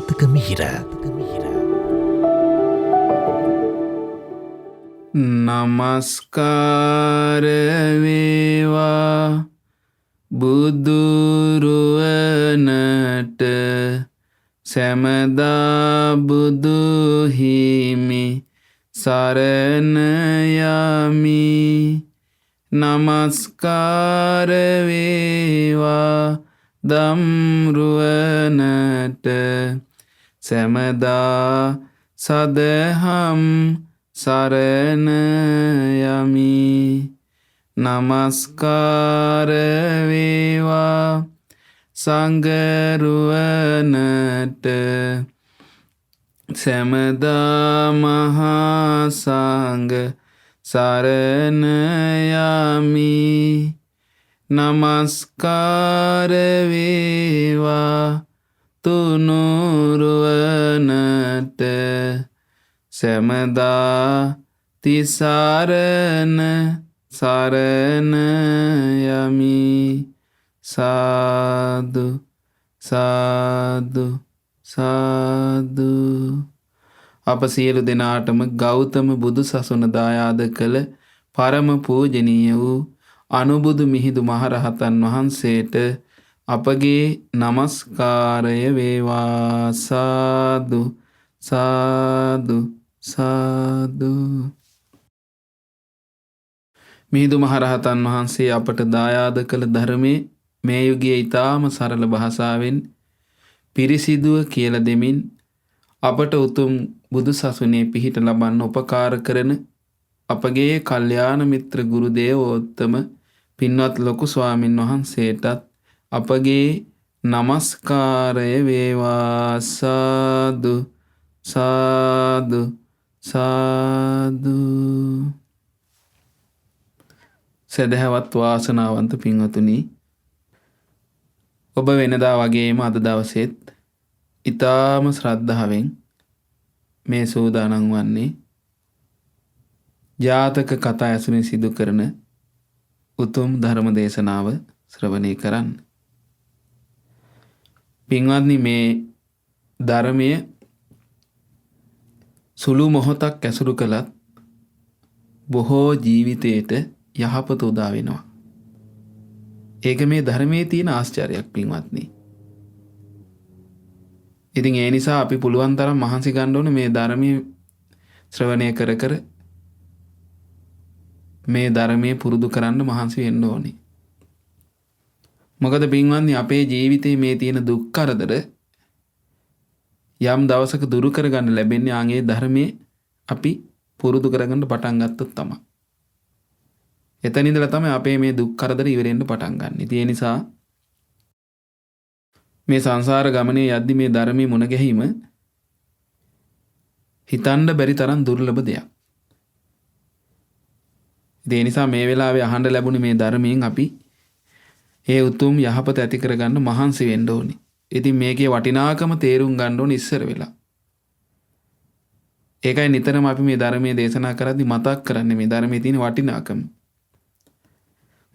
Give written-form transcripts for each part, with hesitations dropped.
ජාතක මිහිර. නමස්කාර වේවා බුදුරුවනට සැමදා බුදු හිමි සරණ යමි. නමස්කාර වේවා දම්රුවනට සැමදා සදහම් සරණ යමි. නමස්කාර වේවා සංඝරුවනට සැමදා මහා සංඝ සරණ යමි. නමස්කාර වේවා තුනුරුවනට සැමදා තිසරණ සරණ යමි. සාදු සාදු සාදු. අප සියලු දෙනාටම ගෞතම බුදු සසුන දායාද කළ පරම පූජනීය වූ අනුබුදු මිහිඳු මහරහතන් වහන්සේට අපගේ නමස්කාරය වේවා. සාදු සාදු සාදු. මිහිඳු මහරහතන් වහන්සේ අපට දායාද කළ ධර්මයේ මේ යුගයේ ඊටාම සරල භාෂාවෙන් පිරිසිදුව කියලා දෙමින් අපට උතුම් බුදු සසුනේ පිහිට ලබන්න උපකාර කරන අපගේ කල්යාණ මිත්‍ර ගුරු දේවෝත්තම පින්වත් ලොකු ස්වාමින් වහන්සේටත් අපගේ නමස්කාරය වේවා. සාදු සාදු සාදු. සදහවත් වාසනාවන්ත පින්වතුනි, ඔබ වෙනදා වගේම අද දවසෙත් ඊටාම ශ්‍රද්ධාවෙන් මේ සූදානම් වන්නේ ජාතක කතා ඇසුරින් සිදු කරන උතුම් ධර්ම දේශනාව ශ්‍රවණය කරන්න. පින්වත්නි, මේ ධර්මය සුළු මොහොතක් ඇසුරු කළත් බොහෝ ජීවිතයට යහපත උදා වෙනවා. ඒක මේ ධර්මයේ තියෙන ආශ්චර්යයක් පින්වත්නි. ඉතින් ඒ නිසා අපි පුළුවන් තරම් මහන්සි ගන්න ඕනේ මේ ධර්මයේ ශ්‍රවණය කර කර මේ ධර්මයේ පුරුදු කරන්න මහන්සි වෙන්න ඕනේ. මොකද පින්වත්නි, අපේ ජීවිතේ මේ තියෙන දුක් කරදර යම් දවසක දුරු කරගන්න ලැබෙන්නේ ආන්ගේ ධර්මයේ අපි පුරුදු කරගන්න පටන් ගත්තොත් තමයි. එතන ඉඳලා තමයි අපේ මේ දුක් කරදර ඉවරෙන්න පටන් ගන්න. ඉතින් ඒ නිසා මේ සංසාර ගමනේ යද්දි මේ ධර්මයේ මුණ ගැහිම හිතන්න බැරි තරම් දුර්ලභ දෙයක්. ඒ නිසා මේ වෙලාවේ අහන්න ලැබුණේ මේ ධර්මයෙන් අපි ඒ උතුම් යහපත ඇති කරගන්න මහන්සි වෙන්න ඕනේ. ඉතින් මේකේ වටිනාකම තේරුම් ගන්න ඕනේ ඉස්සර වෙලා. ඒකයි නිතරම අපි මේ ධර්මයේ දේශනා කරද්දී මතක් කරන්නේ මේ ධර්මයේ තියෙන වටිනාකම.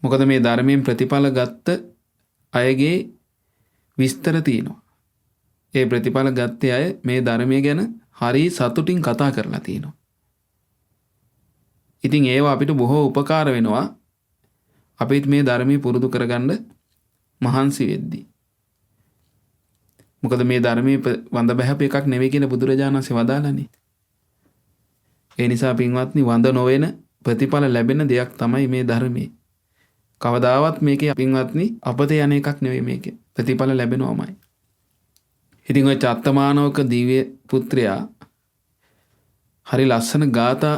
මොකද මේ ධර්මයෙන් ප්‍රතිඵල ගත්ත අයගේ විස්තර තියෙනවා. ඒ ප්‍රතිඵල ගත්තේ අය මේ ධර්මය ගැන හරි සතුටින් කතා කරලා තියෙනවා. ඉතින් ඒවා අපිට බොහෝ උපකාර වෙනවා අපිත් මේ ධර්මයේ පුරුදු කරගන්න මහන්සි වෙද්දී. මොකද මේ ධර්මයේ වඳ බහැප එකක් නෙවෙයි කියලා බුදුරජාණන් වහන්සේ වදාළනේ. ඒ නිසා පින්වත්නි, වඳ නොවන ප්‍රතිඵල ලැබෙන දෙයක් තමයි මේ ධර්මයේ. කවදාවත් මේකේ පින්වත්නි අපතේ යන එකක් නෙවෙයි, මේකේ ප්‍රතිඵල ලැබෙනවමයි. ඉතින් ඔය චත්තමානවක දිව්‍ය පුත්‍රයා හරි ලස්සන ගාථා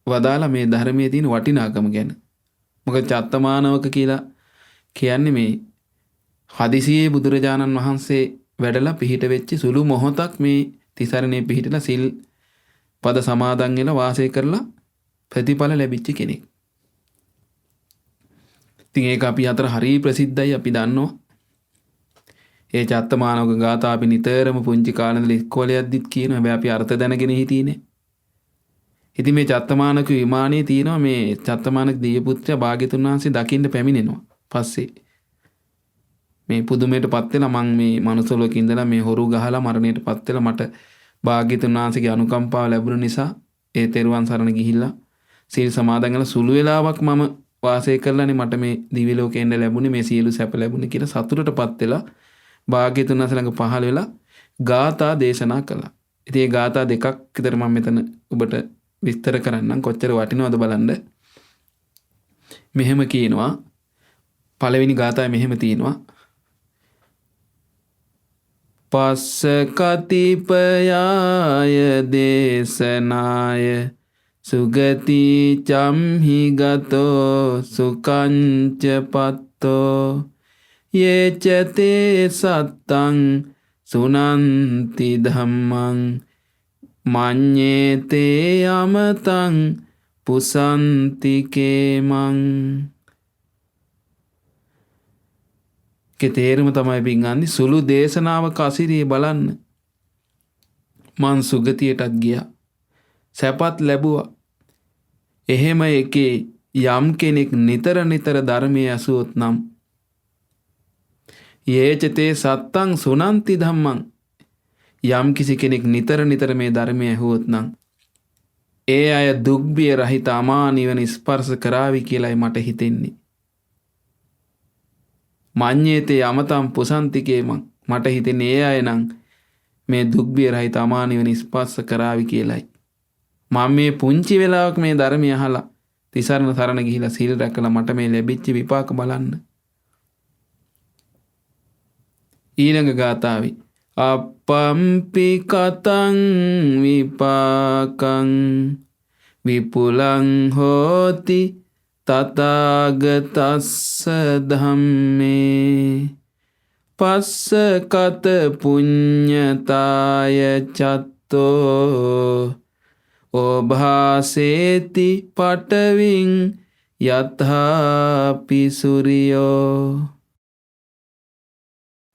වදාලා මේ ධර්මයේ තියෙන වටිනාකම ගැන. මොකද චත්තමානවක කියලා කියන්නේ මේ හදිසියේ බුදුරජාණන් වහන්සේ වැඩලා පිහිට වෙච්ච සුළු මොහොතක් මේ තිසරණේ පිහිටලා සිල් පද සමාදන් වෙලා වාසය කරලා ප්‍රතිඵල ලැබිච්ච කෙනෙක්. ඉතින් ඒක අපි අතර හරි ප්‍රසිද්ධයි, අපි දන්නවා. ඒ චත්තමානවක ගාථා අපි නිතරම පුංචි කාලේ ඉඳලා ඉස්කෝලේ යද්දිත් කියනවා. හැබැයි අපි අර්ථ දැනගෙන හිටියේ. ඉතින් මේ චත්තමානක විමානයේ තියෙනවා මේ චත්තමානක දිව්‍ය පුත්‍රයා භාග්‍යතුන් වහන්සේ දකින්න පැමිණෙනවා. පස්සේ මේ පුදුමයටපත් වෙලා මං මේ මනුස්ස ලෝකේ ඉඳලා මේ හොරු ගහලා මරණයටපත් වෙලා මට භාග්‍යතුන් වහන්සේගේ අනුකම්පාව ලැබුණ නිසා ඒ තෙරුවන් සරණ ගිහිල්ලා සීල් සමාදන් කරලා සුළු වෙලාවක් මම වාසය කරලානේ මට මේ දිව්‍ය ලෝකේ එන්න ලැබුණේ මේ සියලු සැප ලැබුණේ කියලා සතුටටපත් වෙලා භාග්‍යතුන් වහන්සේ ළඟ පහළ වෙලා ගාථා දේශනා කළා. ඉතින් මේ ගාථා දෙකක් විතර මම මෙතන ඔබට විස්තර කරන්නම් කොච්චර වටිනවද බලන්න. මෙහෙම කියනවා පළවෙනි ගාථාවේ මෙහෙම තියෙනවා පස්ස කතිපයාය දේශනාය සුගති චම්හි ගතෝ සුකංච පත්තෝ යේචතේ සත්තං සුනන්ති ධම්මං මඤ්ඤේතේ අමතං පුසන්ති කේමං. තේරුම තමයි පින්වත්නි සුළු දේශනාවක අසිරිය බලන්න මං සුගතියටත් ගියා සැපත් ලැබුවා. එහෙම එකේ යම් කෙනෙක් නිතර නිතර ධර්මයේ ඇසුවොත් නම් යේචතේ සත්තං සුනන්ති ධම්මං යම් කිසි කෙනෙක් නිතර නිතර මේ ධර්මයේ ඇහුවොත් නම් ඒ අය දුක්බිය රහිත අමා නිවන ස්පර්ශ කරાવી කියලායි මට හිතෙන්නේ. මඤ්ඤේතේ අමතං පුසන්තිකේමං මට හිතෙන්නේ ඒ අය නම් මේ දුක්බිය රහිත අමා නිවන ස්පර්ශ කරાવી කියලායි. මම මේ පුංචි වෙලාවක මේ ධර්මය අහලා තිසරණ සරණ ගිහිලා සීල් රැකලා මට මේ ලැබිච්ච විපාක බලන්න. ඊළඟ ගාථාවේ අපම්පි කතං විපාකං විපුලං හෝති තථාගතස්ස ධම්මේ පස්ස කත පුඤ්ඤතාය චත්තෝ ඕභාසේති පටවින් යථාපි සූර්යෝ.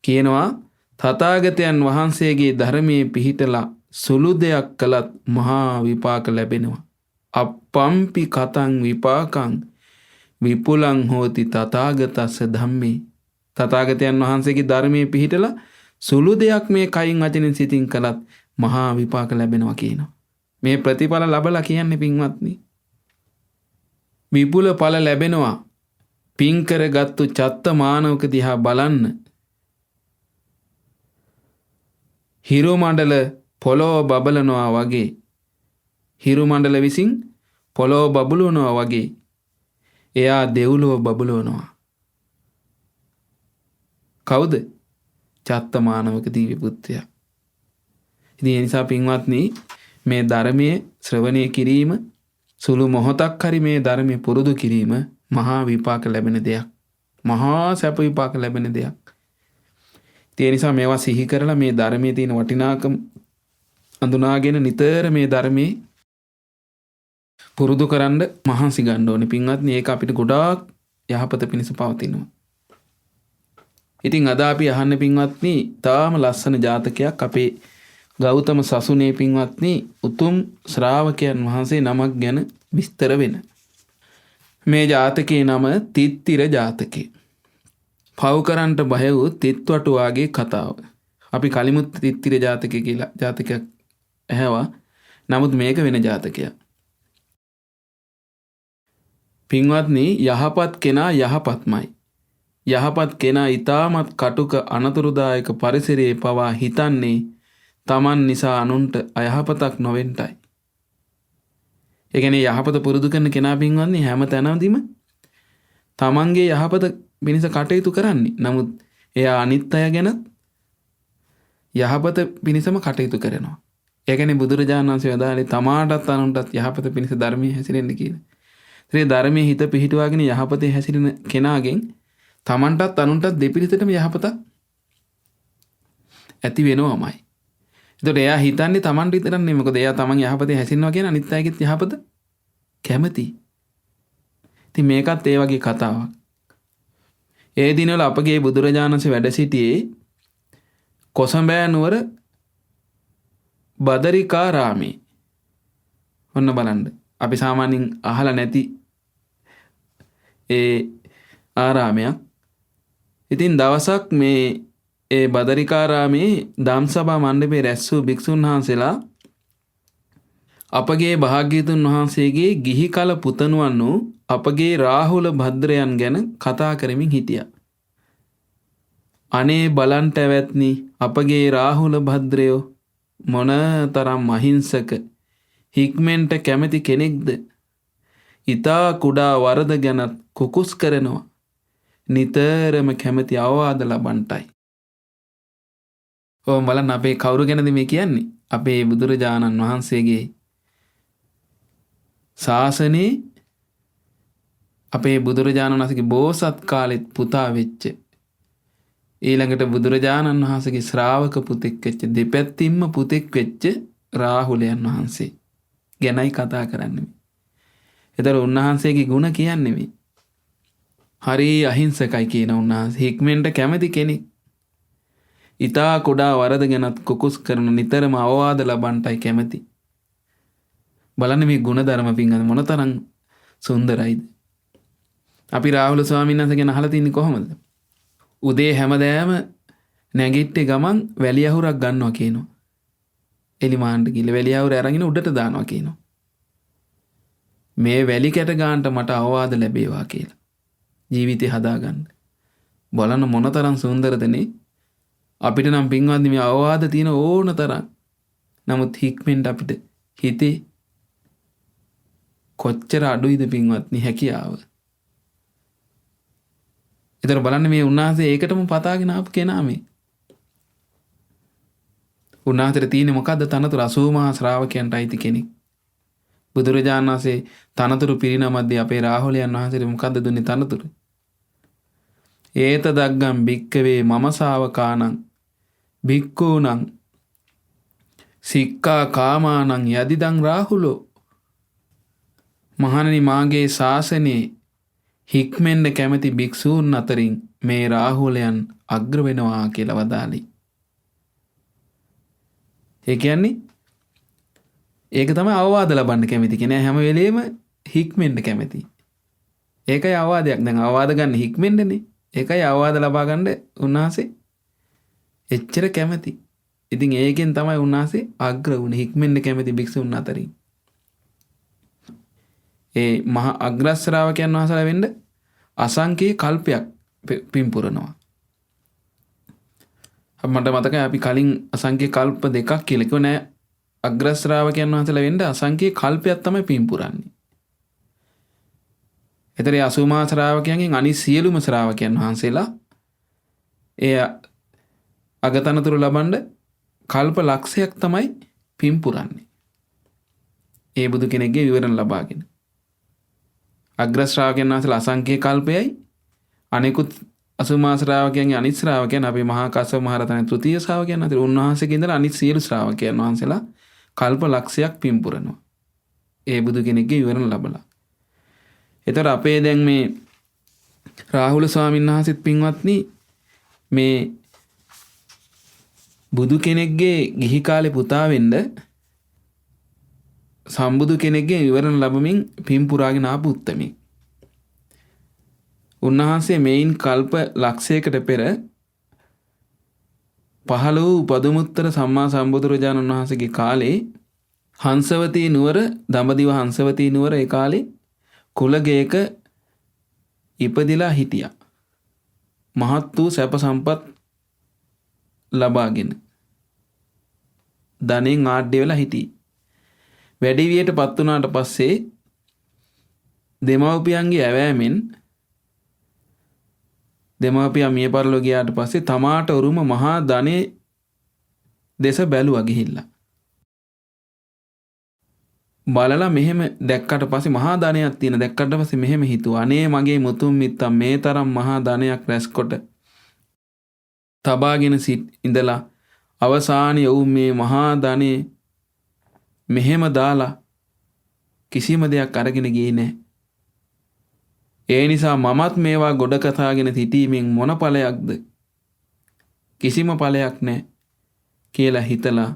කියනවා තථාගතයන් වහන්සේගේ ධර්මයේ පිහිටලා සුළු දෙයක් කළත් මහා විපාක ලැබෙනවා. අපම්පි කතං විපාකං විපුලං හෝති තථාගතස්ස ධම්මේ. තථාගතයන් වහන්සේගේ ධර්මයේ පිහිටලා සුළු දෙයක් මේ කයින් වචනෙන් සිතින් කළත් මහා විපාක ලැබෙනවා කියනවා. මේ ප්‍රතිඵල ලැබලා කියන්නේ පින්වත්නි විපුල ඵල ලැබෙනවා. පින් කරගත්තු චත්ත මානවක දිහා බලන්න. හිරු මණ්ඩල පොළොව බබලනවා වගේ හිරු මණ්ඩල විසින් පොළොව බබලනවා වගේ එයා දෙව්ලොව බබලනවා. කවුද? චත්ත මානවක දිව්‍ය පුත්‍රයා. ඉතින් ඒ නිසා පින්වත්නි මේ ධර්මයේ ශ්‍රවණය කිරීම සුළු මොහොතක් හරි මේ ධර්මයේ පුරුදු කිරීම මහා විපාක ලැබෙන දෙයක්. මහා සැප විපාක ලැබෙන දෙයක්. ඒ නිසා මේවා සිහි කරලා මේ ධර්මයේ තියෙන වටිනාකම අඳුනාගෙන නිතර මේ ධර්මයේ පුරුදු කරන්න මහන්සි ගන්න ඕනේ පින්වත්නි. ඒක අපිට ගොඩාක් යහපත පිණිස පවතිනවා. ඉතින් අද අපි අහන්න පින්වත්නි තාම ලස්සන ජාතකයක් අපේ ගෞතම සසුනේ පින්වත්නි උතුම් ශ්‍රාවකයන් වහන්සේ නමක් ගැන විස්තර වෙන. මේ ජාතකයේ නම තිත්තිර ජාතකය. පව් කරන්නට බය වූ තිත්වටුවාගේ කතාව. අපි කලිමුත් තිත්තිර ජාතකය කියලා ජාතකයක් ඇහැවා. නමුත් මේක වෙන ජාතකයක්. පින්වත්නි යහපත් කෙනා යහපත්මයි. යහපත් කෙනා ඊටමත් කටුක අනතුරුදායක පරිසරයේ පවා හිතන්නේ තමන් නිසා අනුන්ට අයහපතක් නොවෙන්නයි. ඒ කියන්නේ යහපත පුරුදු කරන කෙනා පින්වත්නි හැම තැනදීම තමන්ගේ යහපත පිණිස කටයුතු කරන්නේ. නමුත් එයා අනිත් අය ගැන යහපත පිණිසම කටයුතු කරනවා. ඒ කියන්නේ බුදුරජාණන් වහන්සේ වදාළේ තමාටත් අනුන්ටත් යහපත පිණිස ධර්මයේ හැසිරෙන්න කියලා. ඒ ධර්මයේ හිත පිහිටුවාගෙන යහපතේ හැසිරෙන කෙනාගෙන් තමන්ටත් අනුන්ටත් දෙපිරිසටම යහපත ඇති වෙනවමයි. එතකොට එයා හිතන්නේ තමන්ට විතරක් නෙමෙයි. මොකද එයා තමන් යහපතේ හැසිරෙනවා කියන අනිත් අයගෙත් යහපත කැමති. ඉතින් මේකත් ඒ වගේ කතාවක්. ඒ දිනවල අපගේ බුදුරජාණන් වහන්සේ වැඩ සිටියේ කොසඹෑ නුවර බදරිකාරාමේ. ඔන්න බලන්න. අපි සාමාන්‍යයෙන් අහලා නැති ඒ ආරාමයක්. ඉතින් දවසක් මේ ඒ බදරිකාරාමේ ධම්සභා මණ්ඩපේ රැස් වූ භික්ෂුන් වහන්සේලා අපගේ භාග්‍යතුන් වහන්සේගේ ගිහි කල පුතණුවන් වූ අපගේ රාහුල භද්‍රයන් ගැන කතා කරමින් හිටියා. අනේ බලන්ට ඇවැත්නි අපගේ රාහුල භද්‍රයෝ මොන තරම් අහිංසක හික්මෙන්ට කැමති කෙනෙක්ද. ඊතා කුඩා වරද ගැනත් කුකුස් කරනවා. නිතරම කැමති අවවාද ලබන්ටයි. ඕම් බලන්න අපේ කවුරු ගැනද මේ කියන්නේ? අපේ බුදුරජාණන් වහන්සේගේ ශාසනයේ අපේ බුදුරජාණන් වහන්සේගේ බෝසත් කාලෙත් පුතා වෙච්ච ඊළඟට බුදුරජාණන් වහන්සේගේ ශ්‍රාවක පුතෙක් වෙච්ච දෙපැත්තින්ම පුතෙක් වෙච්ච රාහුලයන් වහන්සේ ගැනයි කතා කරන්නේ. ඒතර උන්වහන්සේගේ ගුණ කියන්නේ මේ. හරි අහිංසකයි කියන උන්වහන්සේ හික්මෙන්ට කැමති කෙනෙක්. ඊතා කුඩා වරද ගැනත් කුකුස් කරන නිතරම අවවාද ලබන්ටයි කැමති. බලන්න මේ ගුණ ධර්ම පින්ගන්න මොනතරම් සුන්දරයිද. අපි රාහුල ස්වාමීන් වහන්සේ ගැන අහලා තින්නේ කොහොමද? උදේ හැමදාම නැගිට්ටේ ගමන් වැලි අහුරක් ගන්නවා කියනවා. එලිමාන්ට ගිහලා වැලි අහුර අරගෙන උඩට දානවා කියනවා. මේ වැලි කැට ගන්නට මට අවවාද ලැබේවා කියලා. ජීවිතේ හදාගන්න. බලන්න මොනතරම් සුන්දරදනේ. අපිට නම් පින්වත්නි මේ අවවාද තියෙන ඕන තරම්. නමුත් හික්මෙන්ට අපිට හිතේ කොච්චර අඩුයිද පින්වත්නි හැකියාව. ඒතර බලන්න මේ උන්වහන්සේ ඒකටම පතාගෙන ආපු කෙනා මේ. උන්වහන්සේට තියෙන්නේ මොකද්ද? තනතුරු 80 මහා ශ්‍රාවකයන්ට අයිති කෙනෙක්. බුදුරජාණන් වහන්සේ තනතුරු පිරිනමද්දී අපේ රාහුලයන් වහන්සේට මොකද්ද දුන්නේ තනතුරු? ඒත දග්ගම් භික්කවේ මම ශාවකානං භික්ඛූනං සික්ඛා කාමානං යදිදං රාහුලෝ. මහණනි මාගේ ශාසනයේ හික්මෙන්ද කැමති භික්ෂූන් අතරින් මේ රාහුලයන් අග්‍ර වෙනවා කියලා වදාළි. ඒ කියන්නේ ඒක තමයි අවවාද ලබන්න කැමති කෙනා හැම වෙලෙම හික්මෙන්ද කැමති. ඒකයි අවවාදයක්. දැන් අවවාද ගන්න හික්මෙන්දනේ. ඒකයි අවවාද ලබා ගන්න උන්වහන්සේ එච්චර කැමති. ඉතින් ඒකෙන් තමයි උන්වහන්සේ අග්‍ර වුණේ හික්මෙන්ද කැමති භික්ෂූන් අතරින්. ඒ මහා අග්‍ර ශ්‍රාවකයන් වහන්සේලා වෙන්න අසංඛ්‍ය කල්පයක් පින්පුරනවා. මට මතකයි අපි කලින් අසංඛ්‍ය කල්ප දෙකක් කියලා කිව්ව නෑ. අග්‍ර ශ්‍රාවකයන් වහන්සේලා වෙන්න අසංඛ්‍ය කල්පයක් තමයි පින්පුරන්නේ. ඒතර 80 මහා ශ්‍රාවකයන්ගෙන් අනිත් සියලුම ශ්‍රාවකයන් වහන්සේලා ඒ අගතනතුරු ලබන්න කල්ප ලක්ෂයක් තමයි පින්පුරන්නේ. ඒ බුදු කෙනෙක්ගේ විවරණ ලබාගෙන. අග්‍ර ශ්‍රාවකයන් වහන්සේලා අසංඛ්‍ය කල්පයයි අනෙකුත් 80 මහා ශ්‍රාවකයන්ගේ අනිත් ශ්‍රාවකයන් අපේ මහා කස්සප මහ රහතන් තෘතීය ශ්‍රාවකයන් අතර උන්වහන්සේගේ ඉඳලා අනිත් සියලු ශ්‍රාවකයන් වහන්සේලා කල්ප ලක්ෂයක් පින්පුරනවා. ඒ බුදු කෙනෙක්ගේ විවරණ ලබලා. ඒතර අපේ දැන් මේ රාහුල ස්වාමීන් වහන්සේත් පින්වත්නි මේ බුදු කෙනෙක්ගේ ගිහි කාලේ පුතා වෙන්න සම්බුදු කෙනෙක්ගේ විවරණ ලැබමින් පින් පුරාගෙන ආපු උත්තමෙක්. උන්වහන්සේ මේයින් කල්ප ලක්ෂයකට පෙර පහළ වූ පදුමුත්තර සම්මා සම්බුදුරජාණන් වහන්සේගේ කාලේ හංසවතී නුවර දඹදිව හංසවතී නුවර ඒ කාලේ කුලගයක ඉපදිලා හිටියා. මහත් වූ සැප සම්පත් ලබාගෙන ධනෙන් ආඩ්‍ය වෙලා හිටියේ. වැඩි වියට පත් වුණාට පස්සේ දෙමව්පියන්ගේ ඇවෑමෙන් දෙමව්පියා මිය පරලෝ ගියාට පස්සේ තමාට උරුම මහා ධනෙ දෙස බැලුවා ගිහිල්ලා. බලලා මෙහෙම දැක්කට පස්සේ මහා ධනයක් තියෙන දැක්කට පස්සේ මෙහෙම හිතුවා අනේ මගේ මුතුන් මිත්තන් මේ තරම් මහා ධනයක් රැස්කොට තබාගෙන ඉඳලා අවසානයේ වූ මේ මහා ධනෙ මෙහෙම දාලා කිසිම දෙයක් අරගෙන ගියේ නැහැ. ඒ නිසා මමත් මේවා ගොඩ කතාගෙන සිටීමෙන් මොන ඵලයක්ද? කිසිම ඵලයක් නැහැ කියලා හිතලා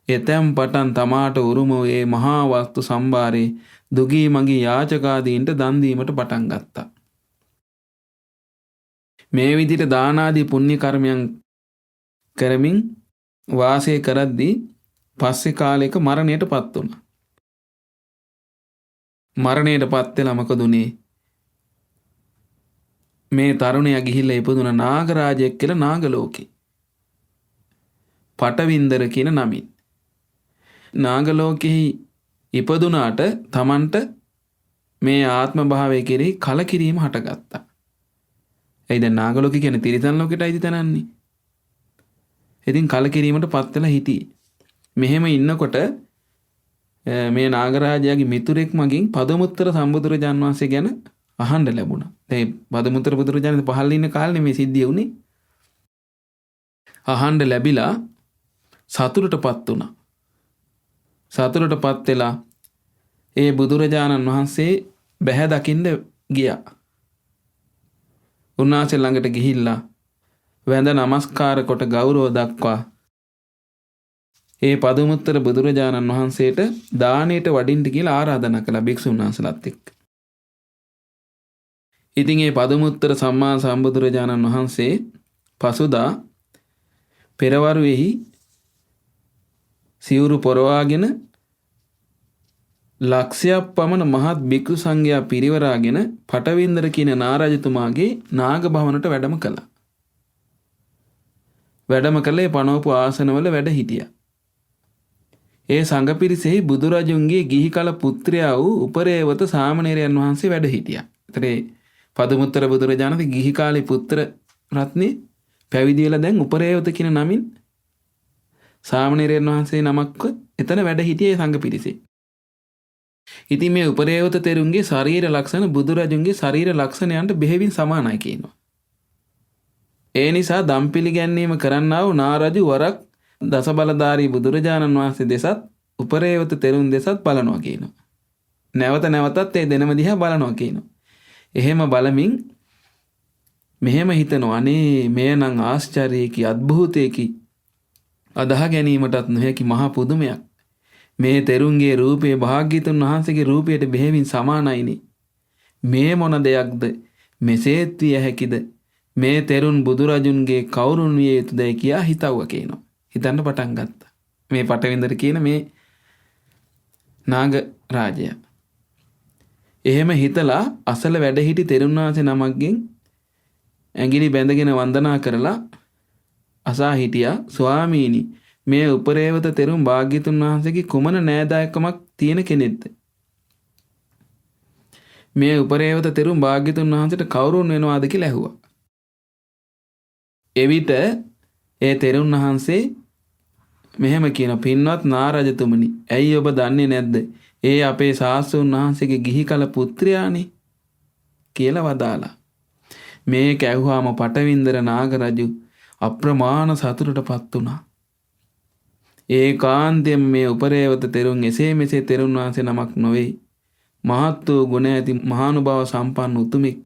එතෙන් පටන් තමාට උරුම වූ මහා වස්තු සම්භාරේ දුගී මගී යාචකාදීන්ට දන් දීමට පටන් ගත්තා. මේ විදිහට දාන ආදී පුණ්‍ය කර්මයන් කරමින් වාසය කරද්දී පස්සේ කාලයක මරණයටපත් වුණා. මරණයටපත් වෙලා මොකද උනේ? මේ තරුණයා ගිහිල්ලා ඉපදුන නාගරාජයෙක් කියලා නාග ලෝකේ. පටවින්දර කියන නමින්. නාග ලෝකෙහි ඉපදුනාට Tamanට මේ ආත්ම භාවය කෙරෙහි කලකිරීම හටගත්තා. එයි දැන් නාග ලෝකේ කියන්නේ තිරිසන් ලෝකෙට අයිති තැනන්නේ. ඉතින් කලකිරීමටපත් වෙලා හිටියේ. මෙහෙම ඉන්නකොට මේ නාගරාජයාගේ මිතුරෙක් මගින් පදමුත්තර සම්බුදුරජාන් වහන්සේ ගැන අහන්න ලැබුණා. දැන් පදමුත්තර බුදුරජාණන් පහළ ඉන්න කාලේ මේ සිද්ධිය වුණේ. අහන්න ලැබිලා සතුටටපත් වුණා. සතුටටපත් වෙලා ඒ බුදුරජාණන් වහන්සේ බැහැ දකින්න ගියා. උන්වහන්සේ ළඟට ගිහිල්ලා වැඳ නමස්කාර කොට ගෞරව දක්වා ඒ පදමුත්තර බුදුරජාණන් වහන්සේට දානෙට වඩින්න කියලා ආරාධනා කළා භික්ෂුන් වහන්සේලාත් එක්ක. ඉතින් මේ පදමුත්තර සම්මා සම්බුදුරජාණන් වහන්සේ පසුදා පෙරවරුවේහි සිවුරු පොරවාගෙන ලක්ෂයක් පමණ මහත් භික්ෂු සංඝයා පිරිවරාගෙන පටවින්දර කියන නාරජතුමාගේ නාග භවනට වැඩම කළා. වැඩම කළේ පනවපු ආසනවල වැඩ හිටියා. ඒ සංඝ පිරිසෙහි බුදුරජුන්ගේ ගිහි කල පුත්‍රයා වූ උපරේවත සාමණේරයන් වහන්සේ වැඩ හිටියා. ඒතරේ පදමුත්තර බුදුරජාණන්ගේ ගිහි කාලේ පුත්‍ර රත්නේ පැවිදි වෙලා දැන් උපරේවත කියන නමින් සාමණේරයන් වහන්සේ නමක්ව එතන වැඩ හිටියේ සංඝ පිරිසේ. ඉතින් මේ උපරේවත තෙරුන්ගේ ශරීර ලක්ෂණ බුදුරජුන්ගේ ශරීර ලක්ෂණයන්ට බෙහෙවින් සමානයි කියනවා. ඒ නිසා දම් පිළිගැන්වීම කරන්නා වූ නාරජු වරක් දසබලධාරී බුදුරජාණන් වහන්සේ දෙසත් උපරේවත තෙරුන් දෙසත් බලනවා කියනවා. නැවත නැවතත් ඒ දෙනම දිහා බලනවා කියනවා. එහෙම බලමින් මෙහෙම හිතනවා අනේ මෙය නම් ආශ්චර්යයකි අద్භූතයකි අදහ ගැනීමටත් නොහැකි මහා පුදුමයක්. මේ තෙරුන්ගේ රූපේ භාග්‍යතුන් වහන්සේගේ රූපයට බෙහෙවින් සමානයිනේ. මේ මොන දෙයක්ද? මෙසේත් විය හැකිද? මේ තෙරුන් බුදුරජුන්ගේ කවුරුන් විය යුතුදයි කියා හිතවුවා කියනවා. හිතන්න පටන් ගත්තා. මේ පටවින්දර කියන මේ නාග රාජයා. එහෙම හිතලා අසල වැඩ හිටි තෙරුන් වහන්සේ නමක්ගෙන් ඇඟිලි බැඳගෙන වන්දනා කරලා අසා හිටියා ස්වාමීනි මේ උපරේවත තෙරුන් භාග්‍යතුන් වහන්සේගේ කුමන නෑදෑකමක් තියෙන කෙනෙක්ද? මේ උපරේවත තෙරුන් භාග්‍යතුන් වහන්සේට කවුරුන් වෙනවාද කියලා ඇහුවා. එවිට ඒ තෙරුන් වහන්සේ මෙහෙම කියන පින්වත් නාරජතුමනි ඇයි ඔබ දන්නේ නැද්ද? ඒ අපේ ශාස්ත්‍රඥ වහන්සේගේ ගිහි කල පුත්‍රයානේ කියලා වදාලා. මේක ඇහුවාම පටවින්දර නාගරජු අප්‍රමාණ සතුටටපත් වුණා. ඒකාන්තයෙන් මේ උපරේවත තෙරුන් එසේ මෙසේ තෙරුන් වහන්සේ නමක් නොවේ. මහත් වූ ගුණ ඇති මහානුභාව සම්පන්න උතුමෙක්.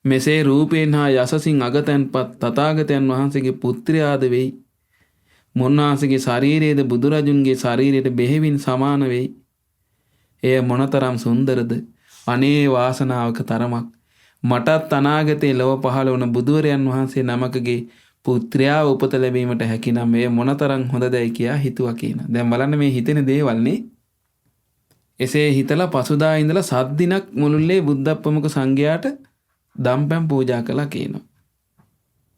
මෙසේ රූපයෙන් හා යසසින් අගතැන්පත් තථාගතයන් වහන්සේගේ පුත්‍රයාද වෙයි. මුන්වහන්සේගේ ශරීරයේද බුදුරජුන්ගේ ශරීරයට බෙහෙවින් සමාන වෙයි. එය මොනතරම් සුන්දරද? අනේ වාසනාවක තරමක්. මටත් අනාගතයේ ලොව පහළ වුණ බුදුරයන් වහන්සේ නමකගේ පුත්‍රයා උපත ලැබීමට හැකි නම් එය මොනතරම් හොඳදයි කියා හිතුවා කියන. දැන් බලන්න මේ හිතෙන දේවල්නේ. එසේ හිතලා පසුදා ඉඳලා 7 දිනක් මුළුල්ලේ බුද්ධ ප්‍රමුඛ සංඝයාට දම්පැන් පූජා කළා කියනවා.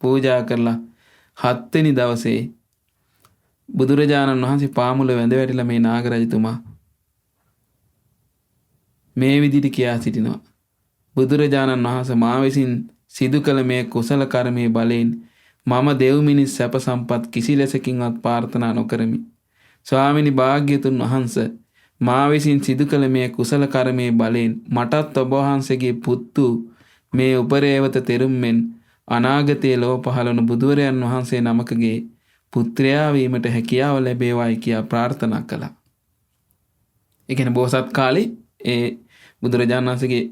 පූජා කරලා 7 වෙනි දවසේ බුදුරජාණන් වහන්සේ පාමුල වැඳ වැටිලා මේ නාගරජතුමා මේ විදිහට කියා සිටිනවා. බුදුරජාණන් වහන්සේ මා විසින් සිදු කළ මේ කුසල කර්මයේ බලයෙන් මම දෙව් මිනිස් සැප සම්පත් කිසි ලෙසකින්වත් ප්‍රාර්ථනා නොකරමි. ස්වාමිනී භාග්‍යතුන් වහන්සේ මා විසින් සිදු කළ මේ කුසල කර්මයේ බලයෙන් මටත් ඔබ වහන්සේගේ පුතු මේ උපරේවත තෙරුම්ෙන් අනාගතයේ ලොව පහළවන බුදුරයන් වහන්සේ නමකගේ පුත්‍රයා වීමට හැකියාව ලැබේවායි කියා ප්‍රාර්ථනා කළා. ඒ කියන්නේ බෝසත් කාලේ ඒ බුදුරජාණන් වහන්සේගේ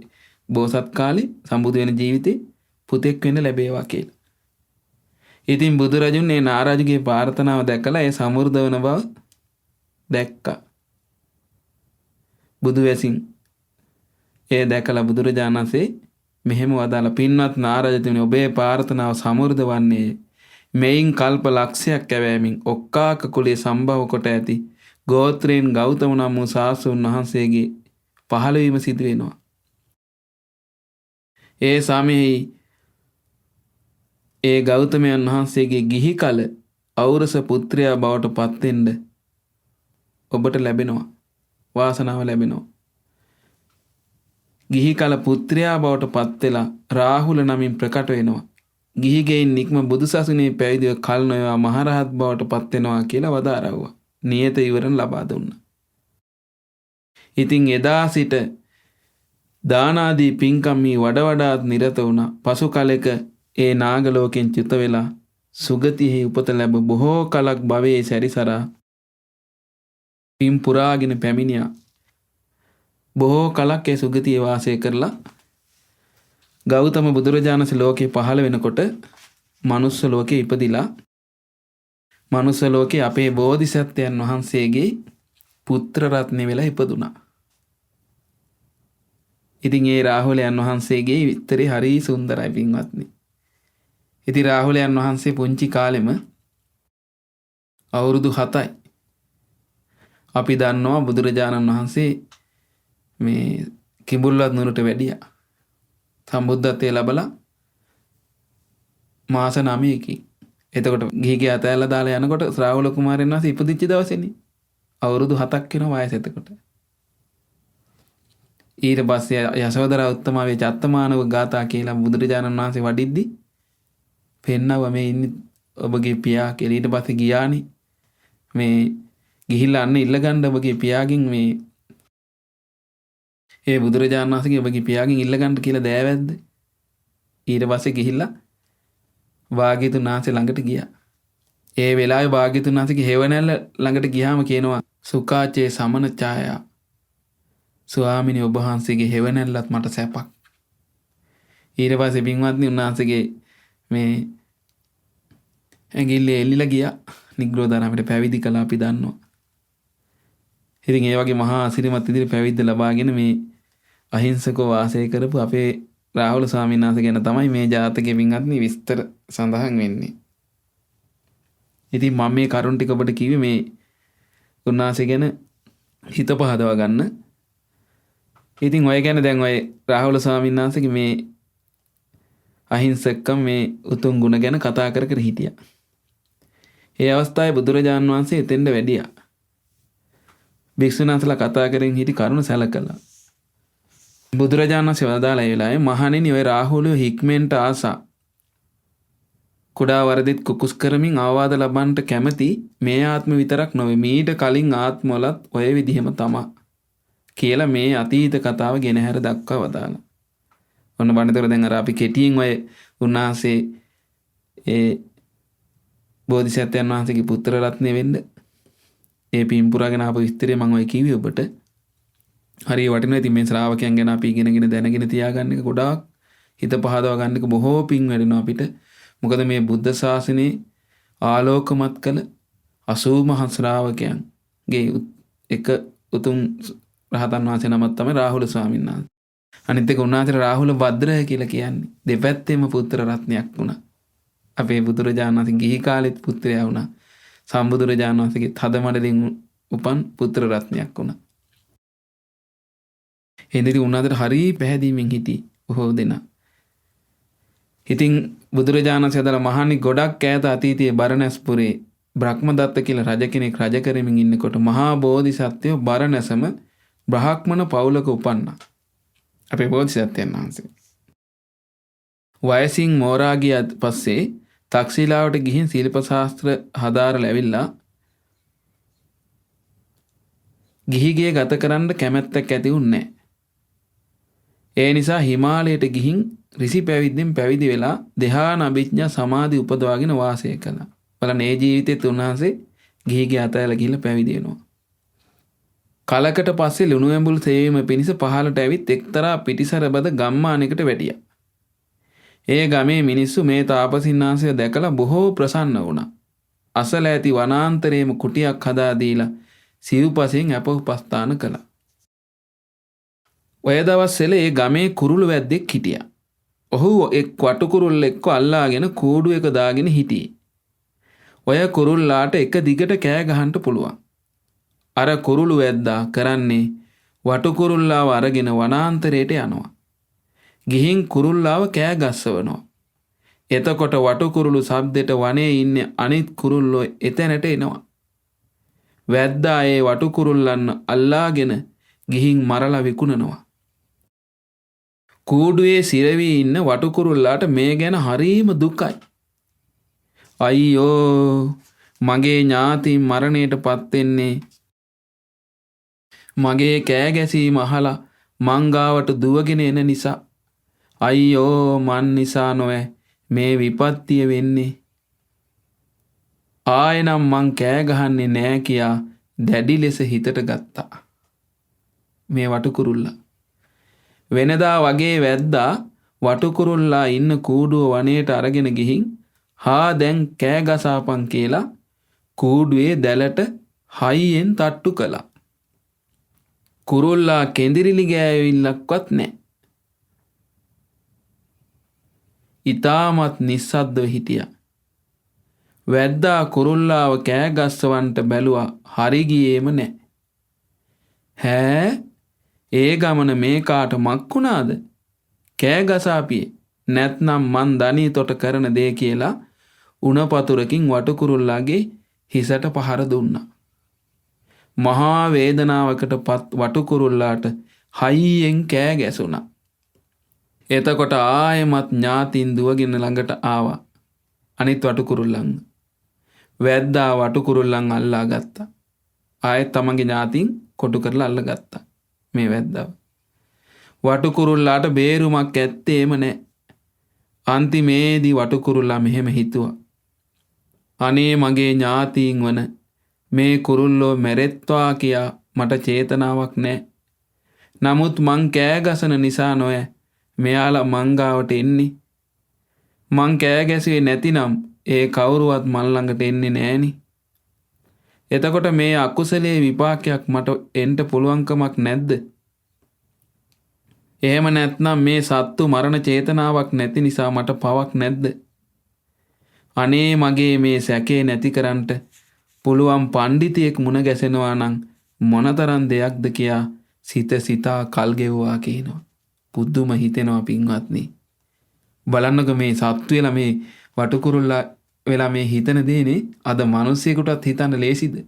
බෝසත් කාලේ සම්බුදු වෙන ජීවිතේ පුතෙක් වෙන්න ලැබේවා කියලා. ඉතින් බුදුරජුන් මේ නාරජුගේ ප්‍රාර්ථනාව දැකලා ඒ සමෘද්ධ වෙන බව දැක්කා. බුදු වැසින් ඒ දැකලා බුදුරජාණන් වහන්සේ මෙහෙම වදාලා පින්වත් නාරජතුමනි ඔබේ ප්‍රාර්ථනාව සමෘද්ධ වන්නේ මෙයින් කල්ප ලක්ෂයක් ඇවෑමින් ඔක්කාක කුලයේ සම්භව කොට ඇති ගෝත්‍රයෙන් ගෞතම නම් වූ ශාස්ත්‍රූන් වහන්සේගේ පහළවීම සිදු වෙනවා. ඒ සමයෙහි ඒ ගෞතමයන් වහන්සේගේ ගිහි කල ඖරස පුත්‍රයා බවට පත්වෙන්න ඔබට ලැබෙනවා. වාසනාව ලැබෙනවා. ගිහි කල පුත්‍රයා බවට පත් වෙලා රාහුල නමින් ප්‍රකට වෙනවා. ගිහි ගෙයින් නික්ම බුදුසසුනේ පැවිදිව කල් නොයවා මහරහත් බවට පත් වෙනවා කියලා වදාරවුවා. නියත ඉවරණ ලබා දුන්නා. ඉතින් එදා සිට දාන ආදී පින්කම් වඩ වඩාත් නිරත වුණා. පසු කලෙක ඒ නාග ලෝකෙන් චුත වෙලා සුගතියෙහි උපත ලැබ බොහෝ කලක් භවයේ සැරිසරා පින් පුරාගෙන පැමිණියා. බොහෝ කලක් ඒ සුගතියේ වාසය කරලා ගෞතම බුදුරජාණන් ලෝකේ පහළ වෙනකොට මනුස්ස ලෝකේ ඉපදිලා මනුස්ස ලෝකේ අපේ බෝධිසත්වයන් වහන්සේගේ පුත්‍ර රත්නේ වෙලා ඉපදුනා. ඉතින් ඒ රාහුලයන් වහන්සේගේ විස්තරේ හරි සුන්දරයි පින්වත්නි. ඉතින් රාහුලයන් වහන්සේ පුංචි කාලෙම අවුරුදු 7යි. අපි දන්නවා බුදුරජාණන් වහන්සේ මේ කිඹුල්වත් නුවරට වැඩියා. සම්බුද්ධත්වයේ ලැබලා මාස 9කින්. එතකොට ගිහිගේ අතෑරලා දාලා යනකොට ශ්‍රාවල කුමාරයන් වහන්සේ ඉපදිච්ච දවසේනේ. අවුරුදු 7ක් වෙන වයස එතකොට. ඊට පස්සේ යශෝදරා උත්තමාවේ චත්තමානව ගාථා කියලා බුදුරජාණන් වහන්සේ වඩිද්දි පෙන්නව මේ ඉන්නේ ඔබගේ පියා කියලා. ඊට පස්සේ ගියානේ මේ ගිහිල්ලා අන්න ඉල්ලගන්න ඔබගේ පියාගෙන් මේ ඒ බුදුරජාණන් වහන්සේගේ ඔබගේ පියාගෙන් ඉල්ලගන්න කියලා දෑවැද්ද. ඊට පස්සේ ගිහිල්ලා භාග්‍යතුන් වහන්සේ ළඟට ගියා. ඒ වෙලාවේ භාග්‍යතුන් වහන්සේගේ හේවණැල්ල ළඟට ගියාම කියනවා සුඛාචේ සමන ඡායා. ස්වාමිනේ ඔබ වහන්සේගේ හේවණැල්ලත් මට සැපක්. ඊට පස්සේ පින්වත්නි උන්වහන්සේගේ මේ ඇඟිල්ල එල්ලිලා ගියා. නිග්‍රෝධාරාමයට පැවිදි කළා අපි දන්නවා. ඉතින් ඒ වගේ මහා අසිරිමත් ඉදිරි පැවිද්ද ලබාගෙන මේ අහිංසකව වාසය කරපු අපේ රාහුල ස්වාමීන් වහන්සේ ගැන තමයි මේ ජාතකයේ පින්වත්නි විස්තර සඳහන් වෙන්නේ. ඉතින් මම මේ කරුණ ටික ඔබට කිව්වේ මේ උන්වහන්සේ ගැන හිත පහදවා ගන්න. ඉතින් ඔය ගැන දැන් ඔය රාහුල ස්වාමීන් වහන්සේගේ මේ අහිංසකකම් මේ උතුම් ගුණ ගැන කතා කර කර හිටියා. ඒ අවස්ථාවේ බුදුරජාණන් වහන්සේ එතෙන්ද වැඩියා. භික්ෂුන් වහන්සේලා කතා කරමින් හිටි කරුණ සැලකලා. බුදුරජාණන් වහන්සේ වදාළා ඒ වෙලාවේ මහණෙනි ඔය රාහුලෝ හික්මෙන්ට ආසා කුඩා වරදිත් කුකුස් කරමින් ආවාද ලබන්නට කැමති මේ ආත්ම විතරක් නොවේ මීට කලින් ආත්මවලත් ඔය විදිහම තමා කියලා මේ අතීත කතාව ගෙනහැර දක්වා වදාළා. ඔන්න බණතර දැන් අර අපි කෙටියෙන් ඔය උන්වහන්සේ ඒ බෝධිසත්වයන් වහන්සේගේ පුත්‍ර රත්නේ වෙන්න ඒ පින්පුරාගෙන ආපු විස්තරය මම ඔය කිව්වේ ඔබට. හරිය වටිනවා. ඉතින් මේ ශ්‍රාවකයන් ගැන අපි ඉගෙනගෙන දැනගෙන තියාගන්න එක ගොඩාක් හිත පහදවා ගන්න එක බොහෝ පින් වැඩෙනවා අපිට. මොකද මේ බුද්ධ ශාසනයේ ආලෝකමත් කළ 80 මහ ශ්‍රාවකයන්ගේ එක උතුම් රහතන් වහන්සේ නමක් තමයි රාහුල ස්වාමීන් වහන්සේ. අනිත් එක උන්වහන්සේට රාහුල භද්‍රය කියලා කියන්නේ දෙපැත්තෙම පුත්‍ර රත්නයක් වුණා. අපේ බුදුරජාණන් වහන්සේ ගිහි කාලෙත් පුත්‍රයා වුණා. සම්බුදුරජාණන් වහන්සේගේ තදමඩලින් උපන් පුත්‍ර රත්නයක් වුණා. එනිදි උන්වහන්සේට හරි පැහැදීමෙන් හිටි බොහෝ දෙනා. ඉතින් බුදුරජාණන් වහන්සේ මහණි ගොඩක් ඈත අතීතයේ බරණැස්පුරේ බ්‍රහ්මදත්ත කියලා රජ කෙනෙක් රජ කරමින් ඉන්නකොට මහා බෝධිසත්වයෝ බරණැසම බ්‍රාහ්මණ පවුලක උපන්නා. අපේ බෝධිසත්වයන් වහන්සේ. වයසින් මෝරා ගියත් පස්සේ තක්ෂිලාවට ගිහින් ශිල්ප ශාස්ත්‍ර හදාරලා ඇවිල්ලා ගිහිගේ ගත කරන්න කැමැත්තක් ඇති වුණේ නැහැ. ඒ නිසා හිමාලයට ගිහින් ඍෂි පැවිද්දෙන් පැවිදි වෙලා ධ්‍යාන අභිඥා සමාධි උපදවාගෙන වාසය කළා. බලන්න ඒ ජීවිතෙත් උන්වහන්සේ ගිහිගේ අතහැරලා ගිහිල්ලා පැවිදි වෙනවා. කලකට පස්සේ ලුණු ඇඹුල් සේවීම පිණිස පහළට ඇවිත් එක්තරා පිටිසරබද ගම්මානයකට වැඩියා. ඒ ගමේ මිනිස්සු මේ තාපසින් වහන්සේ දැකලා බොහෝ ප්‍රසන්න වුණා. අසල ඇති වනාන්තරයේම කුටියක් හදා දීලා සිව්පසෙන් අපෝපස්ථාන කළා. ඔය දවස්වල ඒ ගමේ කුරුළු වැද්දෙක් හිටියා. ඔහු එක් වටුකුරුල්ලෙක්ව අල්ලාගෙන කූඩුවක දාගෙන හිටියේ. ඔය කුරුල්ලාට එක දිගට කෑ ගහන්න පුළුවන්. අර කුරුළු වැද්දා කරන්නේ වටුකුරුල්ලාව අරගෙන වනාන්තරයට යනවා. ගිහින් කුරුල්ලාව කෑ ගස්සවනවා. එතකොට වටුකුරුළු ශබ්දෙට වනයේ ඉන්නේ අනිත් කුරුල්ලෝ එතැනට එනවා. වැද්දා ඒ වටුකුරුල්ලන් අල්ලාගෙන ගිහින් මරලා විකුණනවා. කූඩුවේ සිරවී ඉන්න වටුකුරුල්ලාට මේ ගැන හරීම දුකයි. අයියෝ මගේ ඥාතීන් මරණයට පත් වෙන්නේ මගේ කෑ ගැසීම අහලා මං ගාවට දුවගෙන එන නිසා. අයියෝ මන් නිසා නොවේ මේ විපත්තිය වෙන්නේ. ආයෙනම් මං කෑ ගහන්නේ නෑ කියා දැඩි ලෙස හිතට ගත්තා මේ වටුකුරුල්ලා. වෙනදා වගේ වැද්දා වටුකුරුල්ලා ඉන්න කූඩුව වනයේට අරගෙන ගිහින් දැන් කෑ ගසාපන් කියලා කූඩුවේ දැලට හයියෙන් තට්ටු කළා. කුරුල්ලා කෙඳිරිලි ගෑවිල්ලක්වත් නැහැ. ඊටමත් නිස්සද්දව හිටියා. වැද්දා කුරුල්ලාව කෑ ගස්සවන්ට බැලුවා හරි ගියේම නැහැ. ඒ ගමන මේ කාට මක්කුණාද? කෑ ගසාපියේ නැත්නම් මන් දනීතොට කරන දේ කියලා උණපතුරකින් වටුකුරුල්ලාගේ හිසට පහර දුන්නා. මහා වේදනාවකට පත් වටුකුරුල්ලාට හයියෙන් කෑ ගැසුණා. එතකොට ආයෙමත් ඥාතින් දුවගෙන ළඟට ආවා අනිත් වටුකුරුල්ලන්. වැද්දා වටුකුරුල්ලන් අල්ලා ගත්තා. ආයෙත් තමන්ගේ ඥාතින් කොටු කරලා අල්ලගත්තා මේ වැද්දාව. වටුකුරුල්ලාට බේරුමක් ඇත්තේම නැහැ. අන්තිමේදී වටුකුරුල්ලා මෙහෙම හිතුවා. අනේ මගේ ඥාතීන් වන මේ කුරුල්ලෝ මැරෙත්වා කියා මට චේතනාවක් නැහැ. නමුත් මං කෑ ගසන නිසා නොය මෙයාලා මං ගාවට එන්නේ. මං කෑ ගැසුවේ නැතිනම් ඒ කවුරුවත් මන් ළඟට එන්නේ නෑනි. එතකොට මේ අකුසලයේ විපාකයක් මට එන්න පුළුවන්කමක් නැද්ද? එහෙම නැත්නම් මේ සත්තු මරණ චේතනාවක් නැති නිසා මට පවක් නැද්ද? අනේ මගේ මේ සැකේ නැති කරන්නට පුළුවන් පඬිතියෙක් මුණ ගැසෙනවා නම් මොනතරම් දෙයක්ද කියා සිතා කල් ගෙවුවා කියනවා. පුදුම හිතෙනවා පින්වත්නි. බලන්නක මේ සත්තු වෙලා මේ වටුකුරුල්ලා වෙලා මේ හිතන දේනේ අද මිනිස්සෙකුටත් හිතන්න ලේසිද?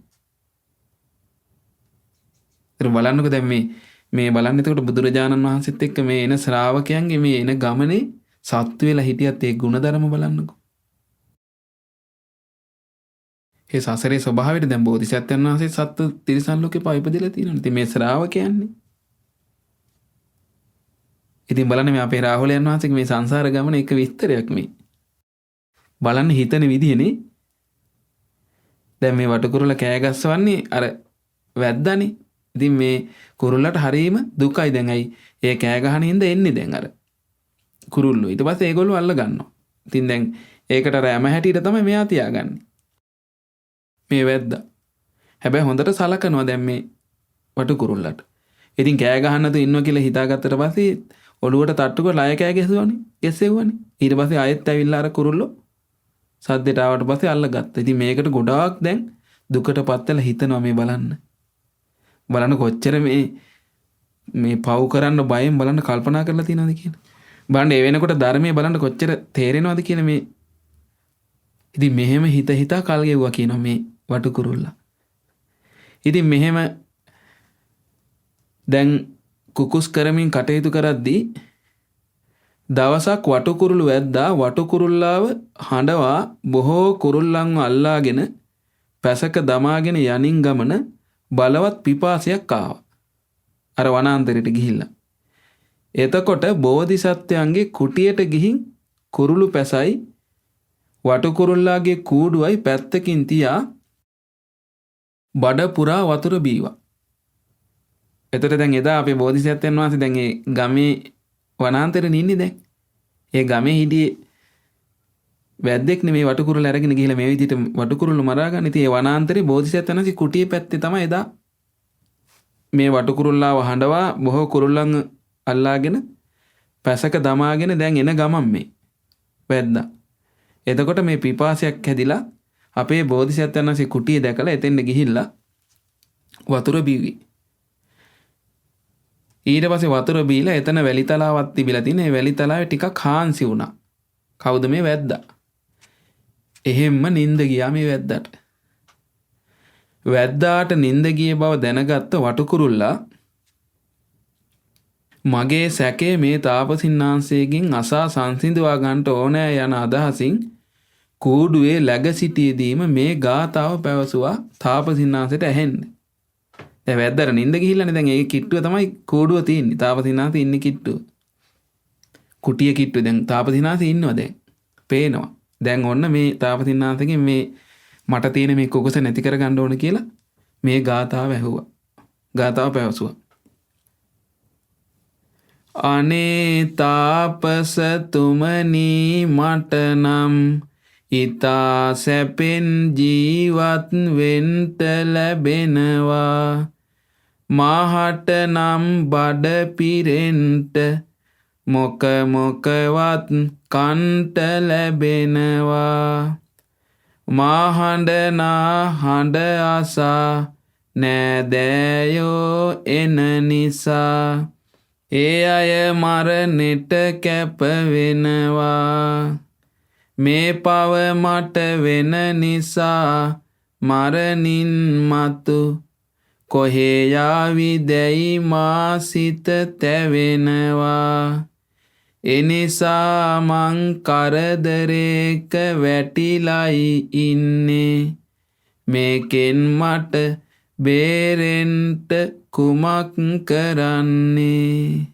ඒතර බලන්නක දැන් මේ බලන්න එතකොට බුදුරජාණන් වහන්සේත් එක්ක මේ එන ශ්‍රාවකයන්ගේ මේ එන ගමනේ සත්තු වෙලා හිටියත් ඒ ಗುಣධර්ම බලන්නකෝ. ඒ සසරේ ස්වභාවයට දැන් බෝධිසත්වයන් වහන්සේ සත්තු තිරිසන් ලෝකේ පයිපදලා තියෙනවා. ඉතින් මේ ශ්‍රාවකයන්නේ. ඉතින් බලන්න මේ අපේ රාහුලයන් වහන්සේගේ මේ සංසාර ගමන එක විස්තරයක් මේ. බලන්න හිතන විදිහනේ. දැන් මේ වටකුරුල්ල කෑ ගස්සවන්නේ අර වැද්දානේ. ඉතින් මේ කුරුල්ලට හරීම දුකයි දැන් ඇයි ඒ කෑ ගහන හින්දා එන්නේ දැන් අර කුරුල්ලෝ. ඊට පස්සේ ඒගොල්ලෝ අල්ල ගන්නවා. ඉතින් දැන් ඒකට රැම හැටියට තමයි මෙයා තියාගන්නේ. මේ වැද්දා. හැබැයි හොඳට සලකනවා දැන් මේ වටකුරුල්ලට. ඉතින් කෑ ගහන්න තු ඉන්නවා කියලා හිතාගත්තට පස්සේ ඔළුවට තට්ටු කරලා අය කෑ ගැසුවානේ. ගැසෙව්වානේ. ඊට පස්සේ ආයෙත් ඇවිල්ලා අර කුරුල්ලෝ සද්දට ආවට පස්සේ අල්ලගත්තා. ඉතින් මේකට ගොඩාක් දැන් දුකටපත් වෙලා හිතනවා මේ බලන්න. බලන්න කොච්චර මේ පව් කරන්න බයෙන් බලන්න කල්පනා කරලා තියෙනවද කියලා. බලන්න ඒ වෙනකොට ධර්මයේ බලන්න කොච්චර තේරෙනවද කියන මේ. ඉතින් මෙහෙම හිතා කල් ගෙවුවා කියනවා මේ වටුකුරුල්ලා. ඉතින් මෙහෙම දැන් කුකුස් කරමින් කටයුතු කරද්දී දවසක් වටුකුරුළු වැද්දා වටුකුරුල්ලාව හඬවා බොහෝ කුරුල්ලන්ව අල්ලාගෙන පැසක දමාගෙන යනින් ගමන බලවත් පිපාසයක් ආවා. අර වනාන්තරයට ගිහිල්ලා. එතකොට බෝධිසත්වයන්ගේ කුටියට ගිහින් කුරුළු පැසයි වටුකුරුල්ලාගේ කූඩුවයි පැත්තකින් තියා බඩ පුරා වතුර බීවා. එතකොට දැන් එදා අපේ බෝධිසත්වයන් වහන්සේ දැන් ඒ ගමේ වනාන්තරේ ඉන්නේ දැන්. ඒ ගමේ හිටියේ වැද්දෙක් නෙමේ වටුකුරුල්ල අරගෙන ගිහිල්ලා මේ විදිහට වටුකුරුල්ල මරා ගන්න. ඉතින් ඒ වනාන්තරේ බෝධිසත්වයන් වහන්සේ කුටියේ පැත්තේ තමයි එදා මේ වටුකුරුල්ලාව හඬවා බොහෝ කුරුල්ලන් අල්ලාගෙන පැසක දමාගෙන දැන් එන ගමන් මේ වැද්දා. එතකොට මේ පිපාසයක් හැදිලා අපේ බෝධිසත්වයන් වහන්සේ කුටිය දැකලා එතෙන්ට ගිහිල්ලා වතුර බිව්වි. ඊට පස්සේ වතුර බීලා එතන වැලි තලාවක් තිබිලා තියෙන. ඒ වැලි තලාවේ ටිකක් හාන්සි වුණා. කවුද මේ වැද්දා? එහෙම්ම නිින්ද ගියා මේ වැද්දාට. වැද්දාට නිින්ද ගිය බව දැනගත්ත වටුකුරුල්ලා මගේ සැකේ මේ තාපසින්නාංශයෙන් අසා සංසිඳවා ගන්නට ඕනෑ යන අදහසින් කූඩුවේ läග සිටියේදීම මේ ගාතාව පැවසුවා තාපසින්නාංශයට ඇහෙන්න. දැන් වැද්දාට නිින්ද ගිහිල්ලානේ. දැන් ඒ කිට්ටුව තමයි කූඩුව තියෙන්නේ. තාපසින්නාංශ ඉන්නේ කිට්ටුව. කුටිය කිට්ටුව. දැන් තාපසින්නාංශ ඉන්නවා දැන්. පේනවා. දැන් ඔන්න මේ තාපසින්නාංශගෙන් මේ මට තියෙන මේ කුකුස නැති කර ගන්න ඕන කියලා මේ ගාතාව ඇහුවා. ගාතාව පැවසුවා. අනේ තාපසතුමනි මට නම් ඊතා සැපෙන් ජීවත් වෙන්ට ලැබෙනවා. මාහට නම් බඩ පිරෙන්ට මොකවත් කන්ට ලැබෙනවා. මාහඬනා හඬ අසා නෑදෑයෝ එන නිසා ඒ අය මරණෙට කැප වෙනවා. මේ පව මට වෙන නිසා මරණින් මතු කොහේ යාවිදැයි මා සිත තැවෙනවා. එනිසා මං කරදරේක වැටිලයි ඉන්නේ. මේකෙන් මට බේරෙන්ට කුමක් කරන්නේ?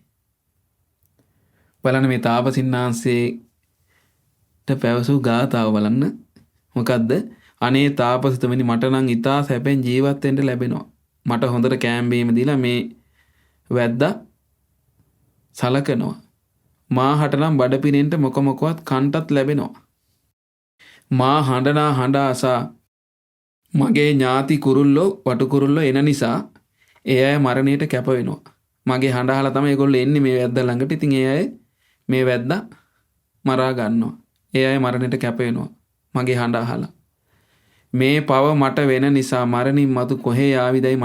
බලන්න මේ තාපසින්නාංශයට පැවසූ ගාතාව බලන්න. මොකද්ද? අනේ තාපසතුමනි මට නම් ඊතා සැපෙන් ජීවත් වෙන්න ලැබෙනවා. මට හොඳට කෑම බීම දීලා මේ වැද්දා සලකනවා. මාහට නම් බඩ පිරෙන්න මොකවත් කන්ටත් ලැබෙනවා. මා හඬනා හඬ අසා මගේ ඥාති කුරුල්ලෝ වටු කුරුල්ලෝ එන නිසා ඒ අය මරණයට කැප වෙනවා. මගේ හඬ අහලා තමයි ඒගොල්ලෝ එන්නේ මේ වැද්දා ළඟට. ඉතින් ඒ අය මේ වැද්දා මරා ගන්නවා. ඒ අය මරණයට කැප වෙනවා. මගේ හඬ අහලා. මේ පව මට වෙන නිසා මරණින් මතු කොහේ ආවිදයි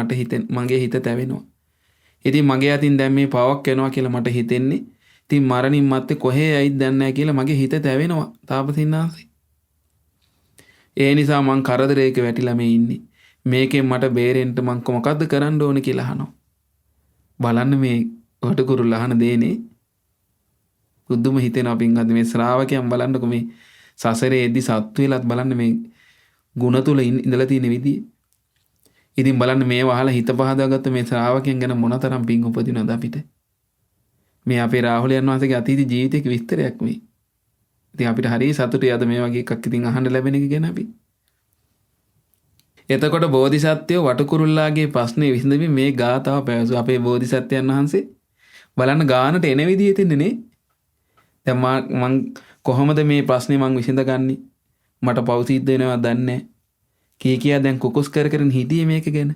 මගේ හිත තැවෙනවා. ඉතින් මගේ අතින් දැන් මේ පවක් එනවා කියලා මට හිතෙන්නේ. ඉතින් මරණින් මත්තේ කොහේ යයිද දන්නේ නැහැ කියලා මගේ හිත තැවෙනවා තාපසින්නාංශේ. ඒ නිසා මං කරදරයක වැටිලා මේ ඉන්නේ. මේකෙන් මට බේරෙන්න මං මොකද්ද කරන්න ඕනේ කියලා අහනවා. බලන්න මේ වටකුරුල්ලා අහන දේනේ. බුදුම හිතෙනවා පින්වත් මේ ශ්‍රාවකයන් බලන්නකො මේ සසරේදී සත්තු වෙලත් බලන්න මේ ගුණ තුල ඉඳලා තියෙන විදිය. ඉතින් බලන්න මේ වහලා හිත පහදාගත්ත මේ ශ්‍රාවකයන් ගැන මොනතරම් පිං උපදිනවද අපිට. මේ අපේ රාහුලයන් වහන්සේගේ අතීත ජීවිතයක විස්තරයක් මේ. ඉතින් අපිට හරිය සතුටුයි අද මේ වගේ එකක් ඉතින් අහන්න ලැබෙන එක ගැන අපි. එතකොට බෝධිසත්වයෝ වටකුරුල්ලාගේ ප්‍රශ්නේ විසඳමින් මේ ගාතාව පැවසුවා. අපේ බෝධිසත්වයන් වහන්සේ බලන්න ගානට එන විදිය තින්නේ. දැන් මං කොහොමද මේ ප්‍රශ්නේ මං විසඳගන්නේ? මට පව් සිද්ධ වෙනවා දන්නේ නැහැ. කියා දැන් කුකුස් කරගෙන හිටියේ මේක ගැන.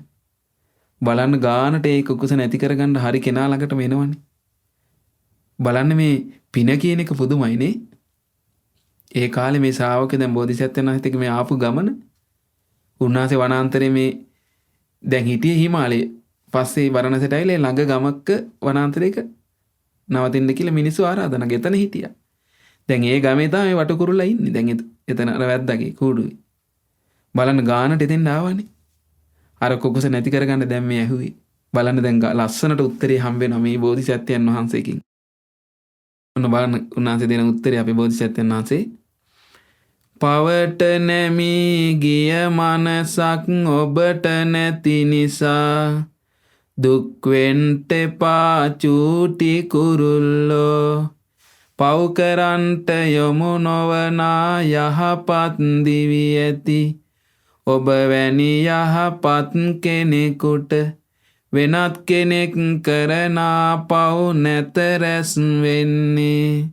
බලන්න ගානට ඒ කුකුස නැති කරගන්න හරි කෙනා ළඟටම එනවනේ. බලන්න මේ පින කියන එක පුදුමයිනේ. ඒ කාලේ මේ ශ්‍රාවක දැන් බෝධිසත්වයන් වහන්සේක මේ ආපු ගමන උන්වහන්සේ වනාන්තරයේ මේ දැන් හිටියේ හිමාලයේ. පස්සේ වරණසට ඇවිල්ලා ළඟ ගමක වනාන්තරයක නවතින්න කියලා මිනිස්සු ආරාධනා ගෙතන හිටියා. දැන් ඒ ගමේ තමයි වටකුරුල්ලා ඉන්නේ. දැන් එතන අර වැද්දාගේ කූඩුවේ. බලන්න ගානට එතෙන් ආවනේ. අර කුකුස නැති කරගන්න දැන් මේ ඇහුවේ. බලන්න දැන් ලස්සනට උත්තරේ හම්බ වෙනවා මේ බෝධිසත්වයන් වහන්සේකින්. ඔන්න බලන්න උන්වහන්සේ දෙන උත්තරේ අපේ බෝධිසත්වයන් වහන්සේ. පවට නැමී ගිය මනසක් ඔබට නැති නිසා දුක් වෙන්ට එපා චූටි කුරුල්ලෝ. පව් කරන්ට යොමු නොවනා යහපත් දිවි ඇති ඔබ වැනි යහපත් කෙනෙකුට වෙනත් කෙනෙක් කරනා පව් නැත රැස් වෙන්නේ.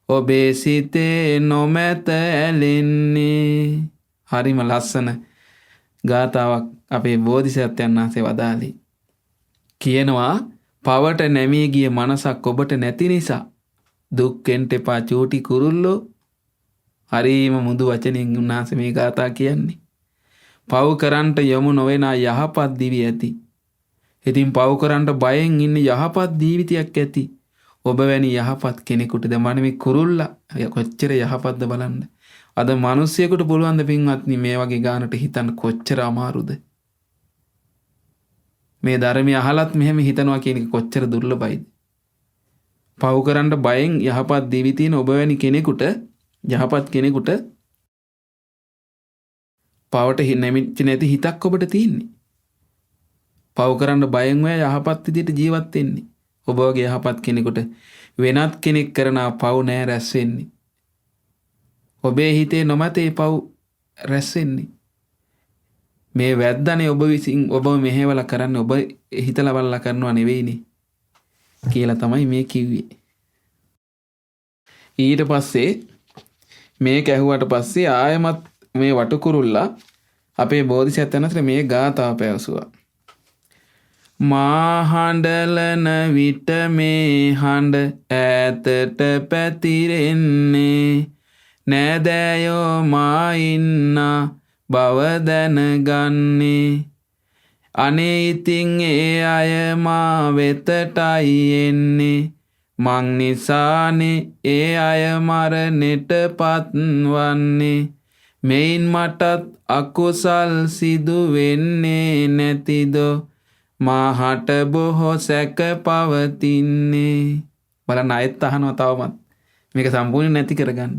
ඔබේ සිතේ නොමැත ඇලෙන්නේ. හරිම ලස්සන ගාතාවක් අපේ බෝධිසත්වයන් වහන්සේ වදාළේ. කියනවා පවට නැමී ගිය මනසක් ඔබට නැති නිසා දුක් වෙන්න එපා චූටි කුරුල්ලෝ. හරීම මුදු වචනෙන් උන්වහන්සේ මේ ගාථා කියන්නේ. පව් කරන්ට යමු නොවන යහපත් දිවි ඇති. ඉතින් පව් කරන්ට බයෙන් ඉන්න යහපත් ජීවිතයක් ඇති. ඔබ වැනි යහපත් කෙනෙකුට දැන් මේ කුරුල්ලා කොච්චර යහපත්ද බලන්න. අද මිනිස්සෙකුට පුළුවන් ද පින්වත්නි මේ වගේ ගානට හිතන්න කොච්චර අමාරුද? මේ ධර්මය අහලත් මෙහෙම හිතනවා කියන එක කොච්චර දුර්ලභයිද? පව් කරන්න බයෙන් යහපත් දිවි තියෙන ඔබ වැනි කෙනෙකුට යහපත් කෙනෙකුට පවට නැමිච්ච නැති හිතක් ඔබට තියෙන්නේ. පව් කරන්න බයෙන් ඔය යහපත් විදිහට ජීවත් වෙන්නේ. ඔබ වගේ යහපත් කෙනෙකුට වෙනත් කෙනෙක් කරන පව් නෑ රැස් වෙන්නේ. ඔබේ හිතේ නොමැතේ පව් රැස් වෙන්නේ. මේ වැද්දානේ ඔබ විසින් ඔබ මෙහෙवला කරන්නේ ඔබ හිතලා බලලා කරනවා නෙවෙයිනේ කියලා තමයි මේ කිව්වේ. ඊට පස්සේ මේක ඇහුවට පස්සේ ආයමත් මේ වටකුරුල්ලා අපේ බෝධිසත්වයන් අතර මේ ගාථාව පැවසුවා. මා හඬලන විට මේ හඬ ඈතට පැතිරෙන්නේ නෑදෑයෝ මා ඉන්නා බව දැනගන්නේ. අනේ ඉතින් ඒ අය මා වෙතටයි එන්නේ. මං නිසානේ ඒ අය මරණයට පත්වන්නේ. මෙයින් මටත් අකුසල් සිදු වෙන්නේ නැතිදෝ මාහට බොහෝ සැක පවතින්නේ. බලන්න ආයෙත් අහනවා තවමත් මේක සම්පූර්ණ නැති කරගන්න.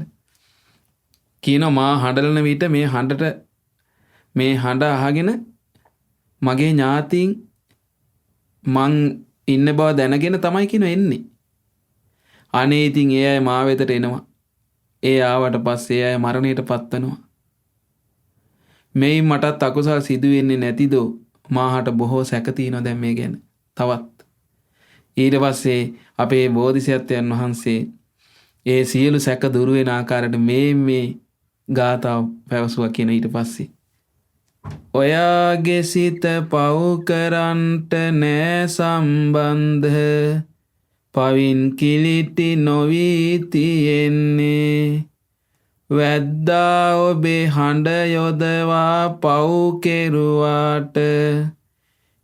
කියනවා මා හඬලන විට මේ හඬ අහගෙන මගේ ඥාතීන් මං ඉන්න බව දැනගෙන තමයි කියන එන්නේ. අනේ ඉතින් ඒ අය මා වෙතට එනවා. ඒ ආවට පස්සේ ඒ අය මරණයට පත්වනවා. මෙයි මටත් අකුසල් සිදු වෙන්නේ නැතිදෝ මාහට බොහෝ සැක තියෙනවා දැන් මේ ගැන. තවත් ඊට පස්සේ අපේ බෝධිසත්වයන් වහන්සේ ඒ සියලු සැක දුරු වෙන ආකාරයට මේ ගාථාව පැවසුවා කියන ඊට පස්සේ ඔයාගේ සිත පව් කරන්ට නෑ සම්බන්ධ පවින් කිලිටි නොවී තියෙන්නේ. වැද්දා ඔබේ හඬ යොදවා පව් කෙරුවාට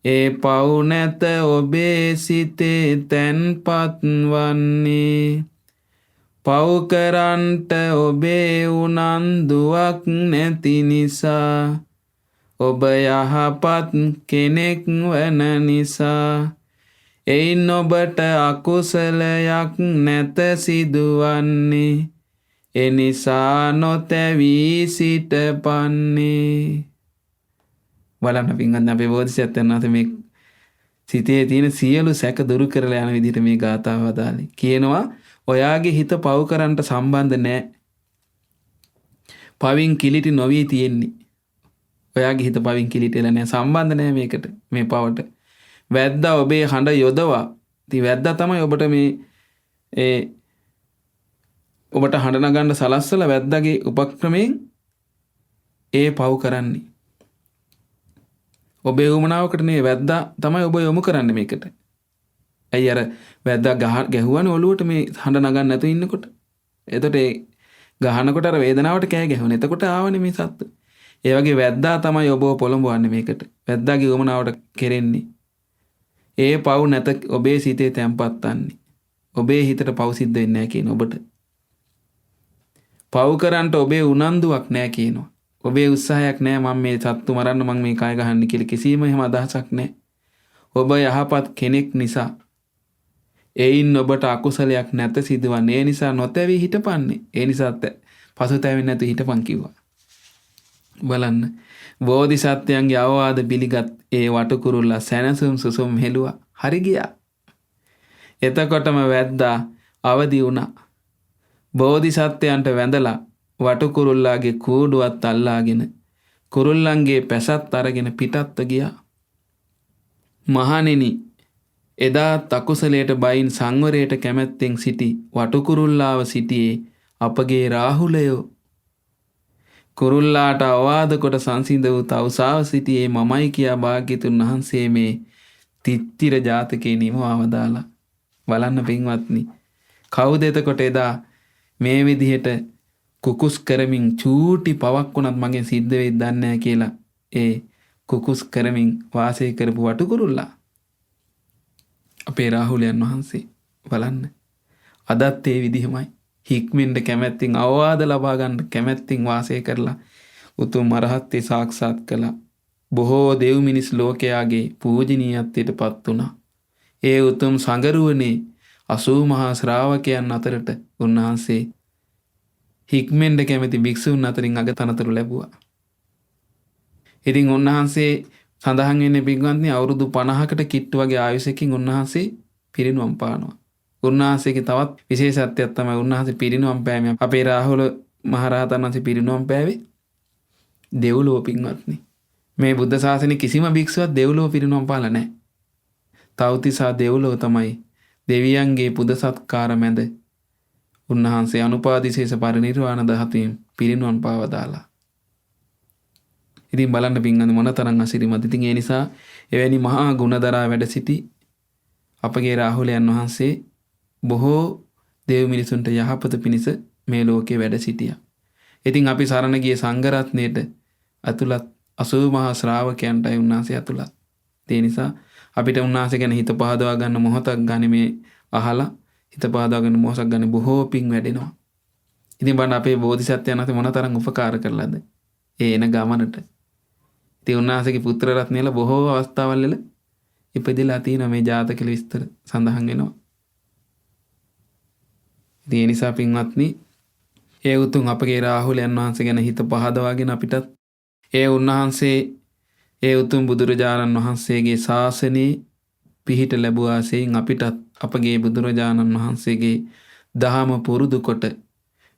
ඒ පව් නැත ඔබේ සිතේ තැන්පත් වන්නේ. පව් කරන්ට ඔබේ උනන්දුවක් නැති නිසා ඔබ යහපත් කෙනෙක් වන නිසා එයින් ඔබට අකුසලයක් නැත සිදුවන්නේ. එනිසා නොතැවී සිටපන්නේ. බලන්න පින්වත්නි අපේ බෝධිසත්වයන් වහන්සේ මේ සිතේ තියෙන සියලු සැක දුරු කරලා යන විදිහට මේ ගාථාව වදාළේ. කියනවා ඔයාගේ හිත පව් කරන්ට සම්බන්ධ නැහැ. පවින් කිලිටි නොවී තියෙන්නේ. ඔයාගේ හිත පවින් කිලිටෙලා නැහැ. සම්බන්ධ නැහැ මේකට මේ පවට. වැද්දා ඔබේ හඬ යොදවා. ඉතින් වැද්දා තමයි ඔබට මේ ඔබට හඬ නගන්න සලස්සලා වැද්දාගේ උපක්‍රමයෙන් ඒ පව් කරන්නේ. ඔබේ උමනාවකට නේ වැද්දා තමයි ඔබ යොමු කරන්නේ මේකට. ඇයි අර වැද්දා ගැහුවානේ ඔළුවට මේ හඬ නගන්න නැතුව ඉන්නකොට. එතකොට ඒ ගහනකොට අර වේදනාවට කෑ ගැහුණා. එතකොට ආවනේ මේ සත්තු. ඒ වගේ වැද්දා තමයි ඔබව පොළඹවන්නේ මේකට. වැද්දාගේ උමනාවට කෙරෙන්නේ. ඒ පව් නැත ඔබේ සිතේ තැම්පත් වන්නේ. ඔබේ හිතට පව් සිද්ධ වෙන්නේ නැහැ කියන ඔබට. පව් කරන්ට ඔබේ උනන්දුවක් නැහැ කියනවා. ඔබේ උත්සාහයක් නැහැ මම මේ සත්තු මරන්න මම මේ කය ගහන්න කියලා කිසිම එහෙම අදහසක් නැහැ. ඔබ යහපත් කෙනෙක් නිසා එයින් ඔබට අකුසලයක් නැත සිදුවන්නේ. ඒ නිසා නොතැවී හිටපන්නේ. ඒ නිසා පසුතැවෙන්නේ නැතු හිටපන් කිව්වා. බලන්න බෝධිසත්වයන්ගේ අවවාද පිළිගත් ඒ වටකුරුල්ලා සැනසුම් සුසුම් හෙළුවා. හරි ගියා. එතකොටම වැද්දා අවදි වුණා. බෝධිසත්වයන්ට වැඳලා වටකුරුල්ලාගේ කූඩුවත් අල්ලාගෙන කුරුල්ලන්ගේ පැසත් අරගෙන පිටත්ව ගියා. මහණෙනි එදාත් අකුසලයට බයින් සංවරයට කැමැත්තෙන් සිටි වටකුරුල්ලාව සිටියේ අපගේ රාහුලයෝ. කුරුල්ලාට අවවාද කොට සංසිඳ වූ තවුසාව සිටියේ මමයි කියා භාග්‍යතුන් වහන්සේ මේ තිත්තිර ජාතකේ නිමවවදාලා. බලන්න පින්වත්නි කවුද එතකොට එදා මේ විදිහට කුකුස් කරමින් චූටි පවක් වුණත් මගෙන් සිද්ධ වෙයිද දන්නේ නැහැ කියලා ඒ කුකුස් කරමින් වාසය කරපු වටුකුරුල්ලා අපේ රාහුලයන් වහන්සේ බලන්න අදත් ඒ විදිහමයි හික්මෙන්ද කැමැත්තෙන් අවවාද ලබා ගන්න කැමැත්තෙන් වාසය කරලා උතුම් අරහත්ත්වේ සාක්ෂාත් කළා. බොහෝ දෙව් මිනිස් ලෝකයාගේ පූජනීයත්වයට පත් වුණා. ඒ උතුම් සංගරුවනේ 80 මහා ශ්‍රාවකයන් අතරට උන්වහන්සේ හික්මෙන්ද කැමැති භික්ෂුන් අතරින් අගතනතුරු ලැබුවා. ඉතින් උන්වහන්සේ සඳහන් වෙන්නේ පින්වත්නි අවුරුදු 50කට කිට්ටු වගේ ආයුෂකින් උන්වහන්සේ පිරිනුවම් පානවා. උන්වහන්සේගේ තවත් විශේෂත්වයක් තමයි උන්වහන්සේ පිරිනුවම් පෑමේ අපේ රාහුල මහරහතන් වහන්සේ පිරිනුවම් පෑවේ දෙව්ලොව පින්වත්නි. මේ බුද්ධ ශාසනයේ කිසිම භික්ෂුවක් දෙව්ලොව පිරිනුවම් පාලා නැහැ. තව්තිසා දෙව්ලොව තමයි දෙවියන්ගේ පුද සත්කාර මැද උන්වහන්සේ අනුපාදිශේෂ පරිනිර්වාණ ධාතුවෙන් පිරිනුවම් පාවදාලා. ඉතින් බලන්න පින්වත්නි මොනතරම් අසිරිමත්. ඉතින් ඒ නිසා එවැනි මහා ගුණදරා වැඩ සිටි අපගේ රාහුලයන් වහන්සේ බොහෝ දේව මිනිසුන්ට යහපත පිණිස මේ ලෝකේ වැඩ සිටියා. ඉතින් අපි සරණ ගිය සංඝ රත්නයේට අතුලත් 80 මහා ශ්‍රාවකයන්ටයි උන්වහන්සේ අතුලත්. ඒ නිසා අපිට උන්වහන්සේ ගැන හිත පහදවා ගන්න මොහොතක් ගන්න මේ අහලා හිත පහදවා ගන්න මොහොතක් ගන්න බොහෝ පිං වැඩෙනවා. ඉතින් බලන්න අපේ බෝධිසත්වයන් අතේ මොනතරම් උපකාර කරලාද ඒ එන ගමනට. ඉතින් උන්වහන්සේගේ පුත්‍ර රත්නයල බොහෝ අවස්ථාවල් වල ඉපදිලා තියෙන මේ ජාතක විස්තර සඳහන් වෙනවා. ඉතින් ඒ නිසා පින්වත්නි ඒ උතුම් අපගේ රාහුලයන් වහන්සේ ගැන හිත පහදවාගෙන අපිටත් ඒ උන්වහන්සේ ඒ උතුම් බුදුරජාණන් වහන්සේගේ ශාසනයේ පිහිට ලැබුවාසෙයින් අපිටත් අපගේ බුදුරජාණන් වහන්සේගේ දහම පුරුදු කොට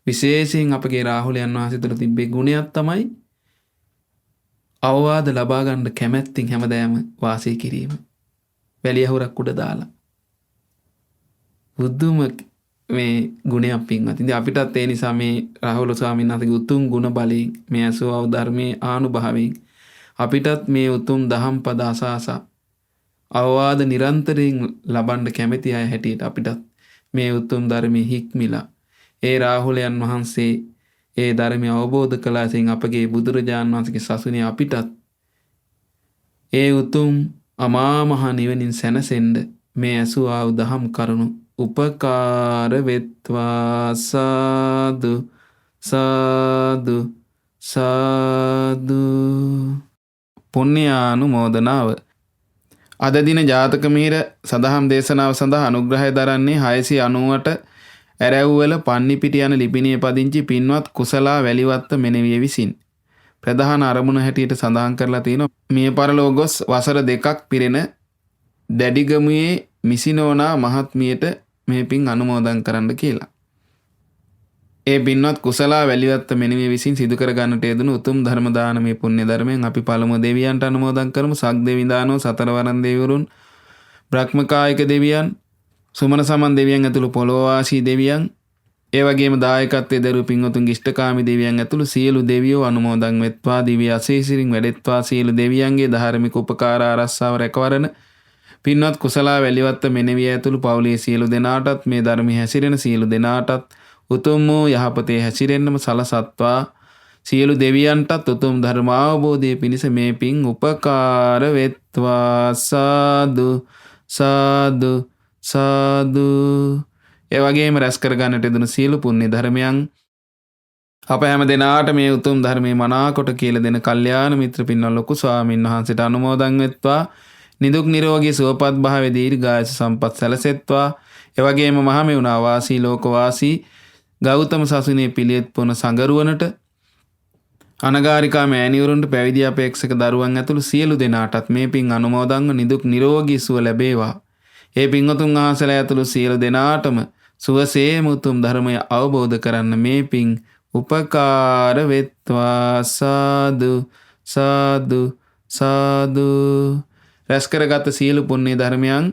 විශේෂයෙන් අපගේ රාහුලයන් වහන්සේ තුළ තිබ්බේ ගුණයක් තමයි අවවාද ලබා ගන්න කැමැත්තෙන් හැමදාම වාසය කිරීම. වැලියහුරක් උඩ දාලා බුදුම මේ ගුණයක් පින්වත්. ඉතින් අපිටත් ඒ නිසා මේ රාහුල ස්වාමීන් වහන්සේගේ උතුම් ගුණ බලයෙන් මේ අසුවව ධර්මයේ ආනුභාවයෙන් අපිටත් මේ උතුම් දහම් පද අසාසා අවවාද නිරන්තරයෙන් ලබන්න කැමැති අය හැටියට අපිටත් මේ උතුම් ධර්මයේ හික්මිලා ඒ රාහුලයන් වහන්සේ ඒ ධර්මය අවබෝධ කළාසින් අපගේ බුදුරජාණන් වහන්සේගේ සසුනේ අපිටත් ඒ උතුම් අමා මහ නිවනින් සැනසෙන්න මේ අසුවා දහම් කරුණු උපකාර වෙත්වා. සාදු සාදු සාදු. පුණ්‍යානුමෝදනාව. අද දින ජාතක මිහිර සදහම් දේශනාව සඳහා අනුග්‍රහය දරන්නේ 690ට ඇරැව්වල පන්නිපිටි යන ලිපිණියේ පදිංචි පින්වත් කුසලා වැලිවත්ත මෙනෙවිය විසින්. ප්‍රධාන අරමුණ හැටියට සඳහන් කරලා තියෙනවා මිය පරලොව ගොස් වසර 2ක් පිරෙන දැඩිගමුවේ මිසිනෝනා මහත්මියට මේ පින් අනුමෝදන් කරන්න කියලා. ඒ පින්වත් කුසලා වැලිවත්ත මෙනෙවිය විසින් සිදු කර ගන්නට යෙදුණු උතුම් ධර්ම දානමය පුණ්‍ය ධර්මයෙන් අපි පළමුව දෙවියන්ට අනුමෝදන් කරමු. සක් දෙවිඳානෝ සතරවරන් දෙවිවරුන් බ්‍රහ්මකායික දෙවියන් සුමන සමන් දෙවියන් ඇතුළු පොළොවාසී දෙවියන් ඒ වගේම දායකත්වයේ දරු පින්වතුන්ගේ ඉෂ්ඨකාමී දෙවියන් ඇතුළු සියලු දෙවියෝ අනුමෝදන් වෙත්වා. දිව්‍ය අසීසිරින් වැඩෙත්වා. සියලු දෙවියන්ගේ ධාර්මික උපකාර ආරක්ෂාව රැකවරන පින්වත් කුසලා වැලිවත්ත මෙනෙවිය ඇතුළු පවුලේ සියලු දෙනාටත් මේ ධර්මයේ හැසිරෙන සියලු දෙනාටත් උතුම් වූ යහපතේ හැසිරෙන්නම සලසත්වා. සියලු දෙවියන්ටත් උතුම් ධර්ම අවබෝධය පිණිස මේ පින් උපකාර වෙත්වා. සාදු සාදු සාදු. ඒ වගේම රැස් කර ගන්නට යෙදුණු සියලු පුණ්‍ය ධර්මයන් අප හැම දෙනාට මේ උතුම් ධර්මයේ මනාකොට කියලා දෙන කල්යාණ මිත්‍ර පින්වත් ලොකු ස්වාමීන් වහන්සේට අනුමෝදන් වෙත්වා. නිදුක් නිරෝගී සුවපත් භාවයේ දීර්ඝායස සම්පත් සැලසෙත්වා. ඒ වගේම මහමෙවුනා වාසී ලෝක වාසී ගෞතම සසුනේ පිළියෙත් පුන සංගරුවනට අනගාരികා මෑණිවරුන්ට පැවිදි අපේක්ෂක දරුවන් ඇතුළු සියලු දෙනාටත් මේ පින් අනුමෝදන්ව නිදුක් නිරෝගී සුව ලැබේවා. ඒ පින්වතුන් වහන්සේලා ඇතුළු සියලු දෙනාටම සුවසේම උතුම් ධර්මය අවබෝධ කරන්න මේ පින් උපකාර වෙත්වා. සාදු සාදු සාදු. රැස් කරගත් සියලු පුණ්‍ය ධර්මයන්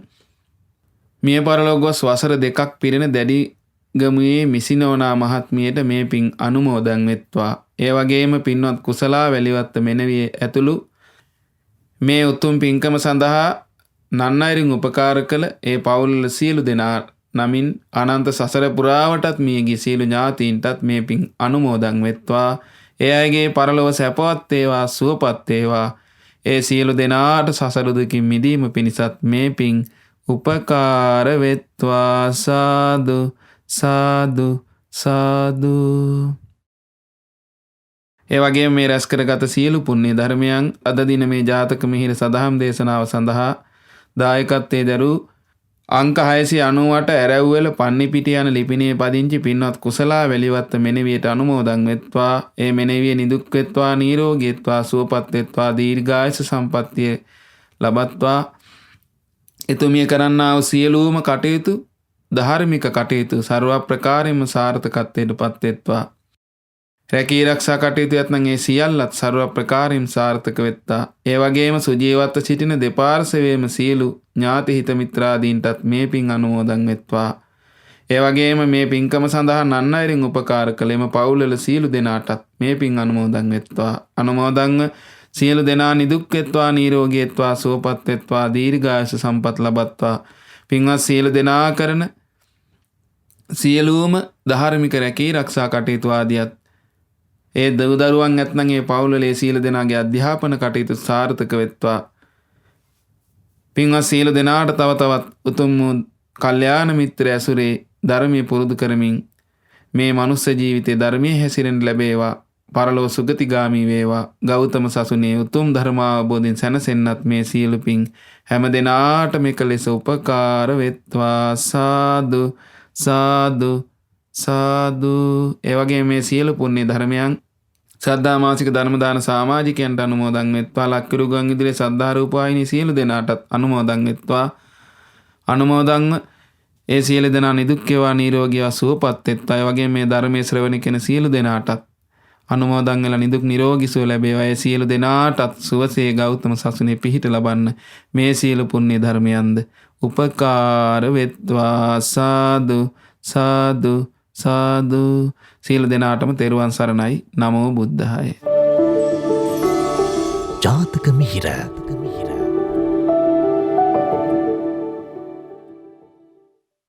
මිය පරලොව ගොස් වසර 2ක් පිරෙන දැඩිගමුවේ මිසිනෝනා මහත්මියට මේ පින් අනුමෝදන් වෙත්වා. ඒ වගේම පින්වත් කුසලා වැලිවත්ත මෙනෙවිය ඇතුළු මේ උතුම් පින්කම සඳහා නන්නයිරින් උපකාර කළ ඒ පවුල් සියලු දෙනා නමින් අනන්ත සසර පුරාවටත් මියගිය සියලු ඥාතීන්ටත් මේ පින් අනුමෝදන් වෙත්වා. ඒ අයගේ පරලොව සැපවත් වේවා, සුවපත් වේවා. ඒ සියලු දෙනාට සසර දුකින් මිදීම පිණිසත් මේ පින් උපකාර වෙත්වා. සාදු සාදු සාදු. ඒ වගේම මේ රැස් කරගත සියලු පුණ්‍ය ධර්මයන් අද දින මේ ජාතක මිහිර සදහම් දේශනාව සඳහා දායකත්වයේ දරූ අංක 698 ඇරැව්වල පන්නිපිටිය යන ලිපිනේ පදිංචි පින්වත් කුසලා වැලිවත්ත මෙනෙවියට අනුමෝදන් වෙත්වා. ඒ මෙනෙවිය නිදුක් වෙත්වා, නිරෝගී වෙත්වා, සුවපත් වෙත්වා, දීර්ඝායුෂ සම්පන්නිය ලබත්වා. එතුමිය කරන්නා වූ සියලුම කටයුතු ධාර්මික කටයුතු ਸਰව ප්‍රකාරයෙන්ම සාර්ථකත්වයට පත් වෙත්වා. රැකී ආරක්ෂා කටයුතු යත්නම් ඒ සියල්ලත් ਸਰව ප්‍රකාරයෙන් සාර්ථක වෙත්තා. ඒ වගේම සුජීවත්ව සිටින දෙපාර්ශවයේම සියලු ඥාති හිත මිත්‍රාදීන්ටත් මේ පින් අනුමෝදන් වෙත්වා. ඒ වගේම මේ පින්කම සඳහා නන් අයරින් උපකාර කළේම පවුල්වල සියලු දෙනාටත් මේ පින් අනුමෝදන් වෙත්වා. අනුමෝදන්ව සියලු දෙනා නිදුක් වෙත්වා, නිරෝගී වෙත්වා, සුවපත් වෙත්වා, දීර්ඝායුෂ සම්පත් ලබත්වා. පින්වත් සියලු දෙනා කරන සියලුම ධාර්මික රැකී ආරක්ෂා කටයුතු ආදියත් ඒ දරුවන් නැත්නම් ඒ පවුලේ සියලු දෙනාගේ අධ්‍යාපන කටයුතු සාර්ථක වෙත්වා. පින්වත් සියලු දෙනාට තව තවත් උතුම් කල්යාණ මිත්‍ර ඇසුරේ ධර්මයේ පුරුදු කරමින් මේ මනුස්ස ජීවිතයේ ධර්මයේ හැසිරෙන්න ලැබේවා. පරලොව සුගතිගාමී වේවා. ගෞතම සසුනේ උතුම් ධර්මාවබෝධයෙන් සැනසෙන්නත් මේ සියලු පින් හැම දිනාටම එක ලෙස උපකාර වෙත්වා. සාදු සාදු සාදු. ඒ වගේ මේ සියලු පුණ්‍ය ධර්මයන් ශ්‍රද්ධා මාසික ධර්ම දාන සමාජිකයන්ට අනුමෝදන් වෙත්වා. ලක්කිරුගන් ඉදිරියේ ශ්‍රද්ධා රූපවාහිනී සියලු දෙනාටත් අනුමෝදන් වෙත්වා. අනුමෝදන්ව ඒ සියලු දෙනා නිදුක් වේවා, නිරෝගී වේවා, සුවපත් වෙත්වා. ඒ වගේ මේ ධර්මයේ ශ්‍රවණය කරන සියලු දෙනාටත් අනුමෝදන් වෙලා නිදුක් නිරෝගී සුව ලැබේවා. ඒ සියලු දෙනාටත් සුවසේ ගෞතම සසුනේ පිහිට ලබන්න මේ සියලු පුණ්‍ය ධර්මයන්ද උපකාර වෙත්වා. සාදු සාදු සාදු. සියලු දෙනාටම තෙරුවන් සරණයි. නමෝ බුද්ධාය. ජාතක මිහිර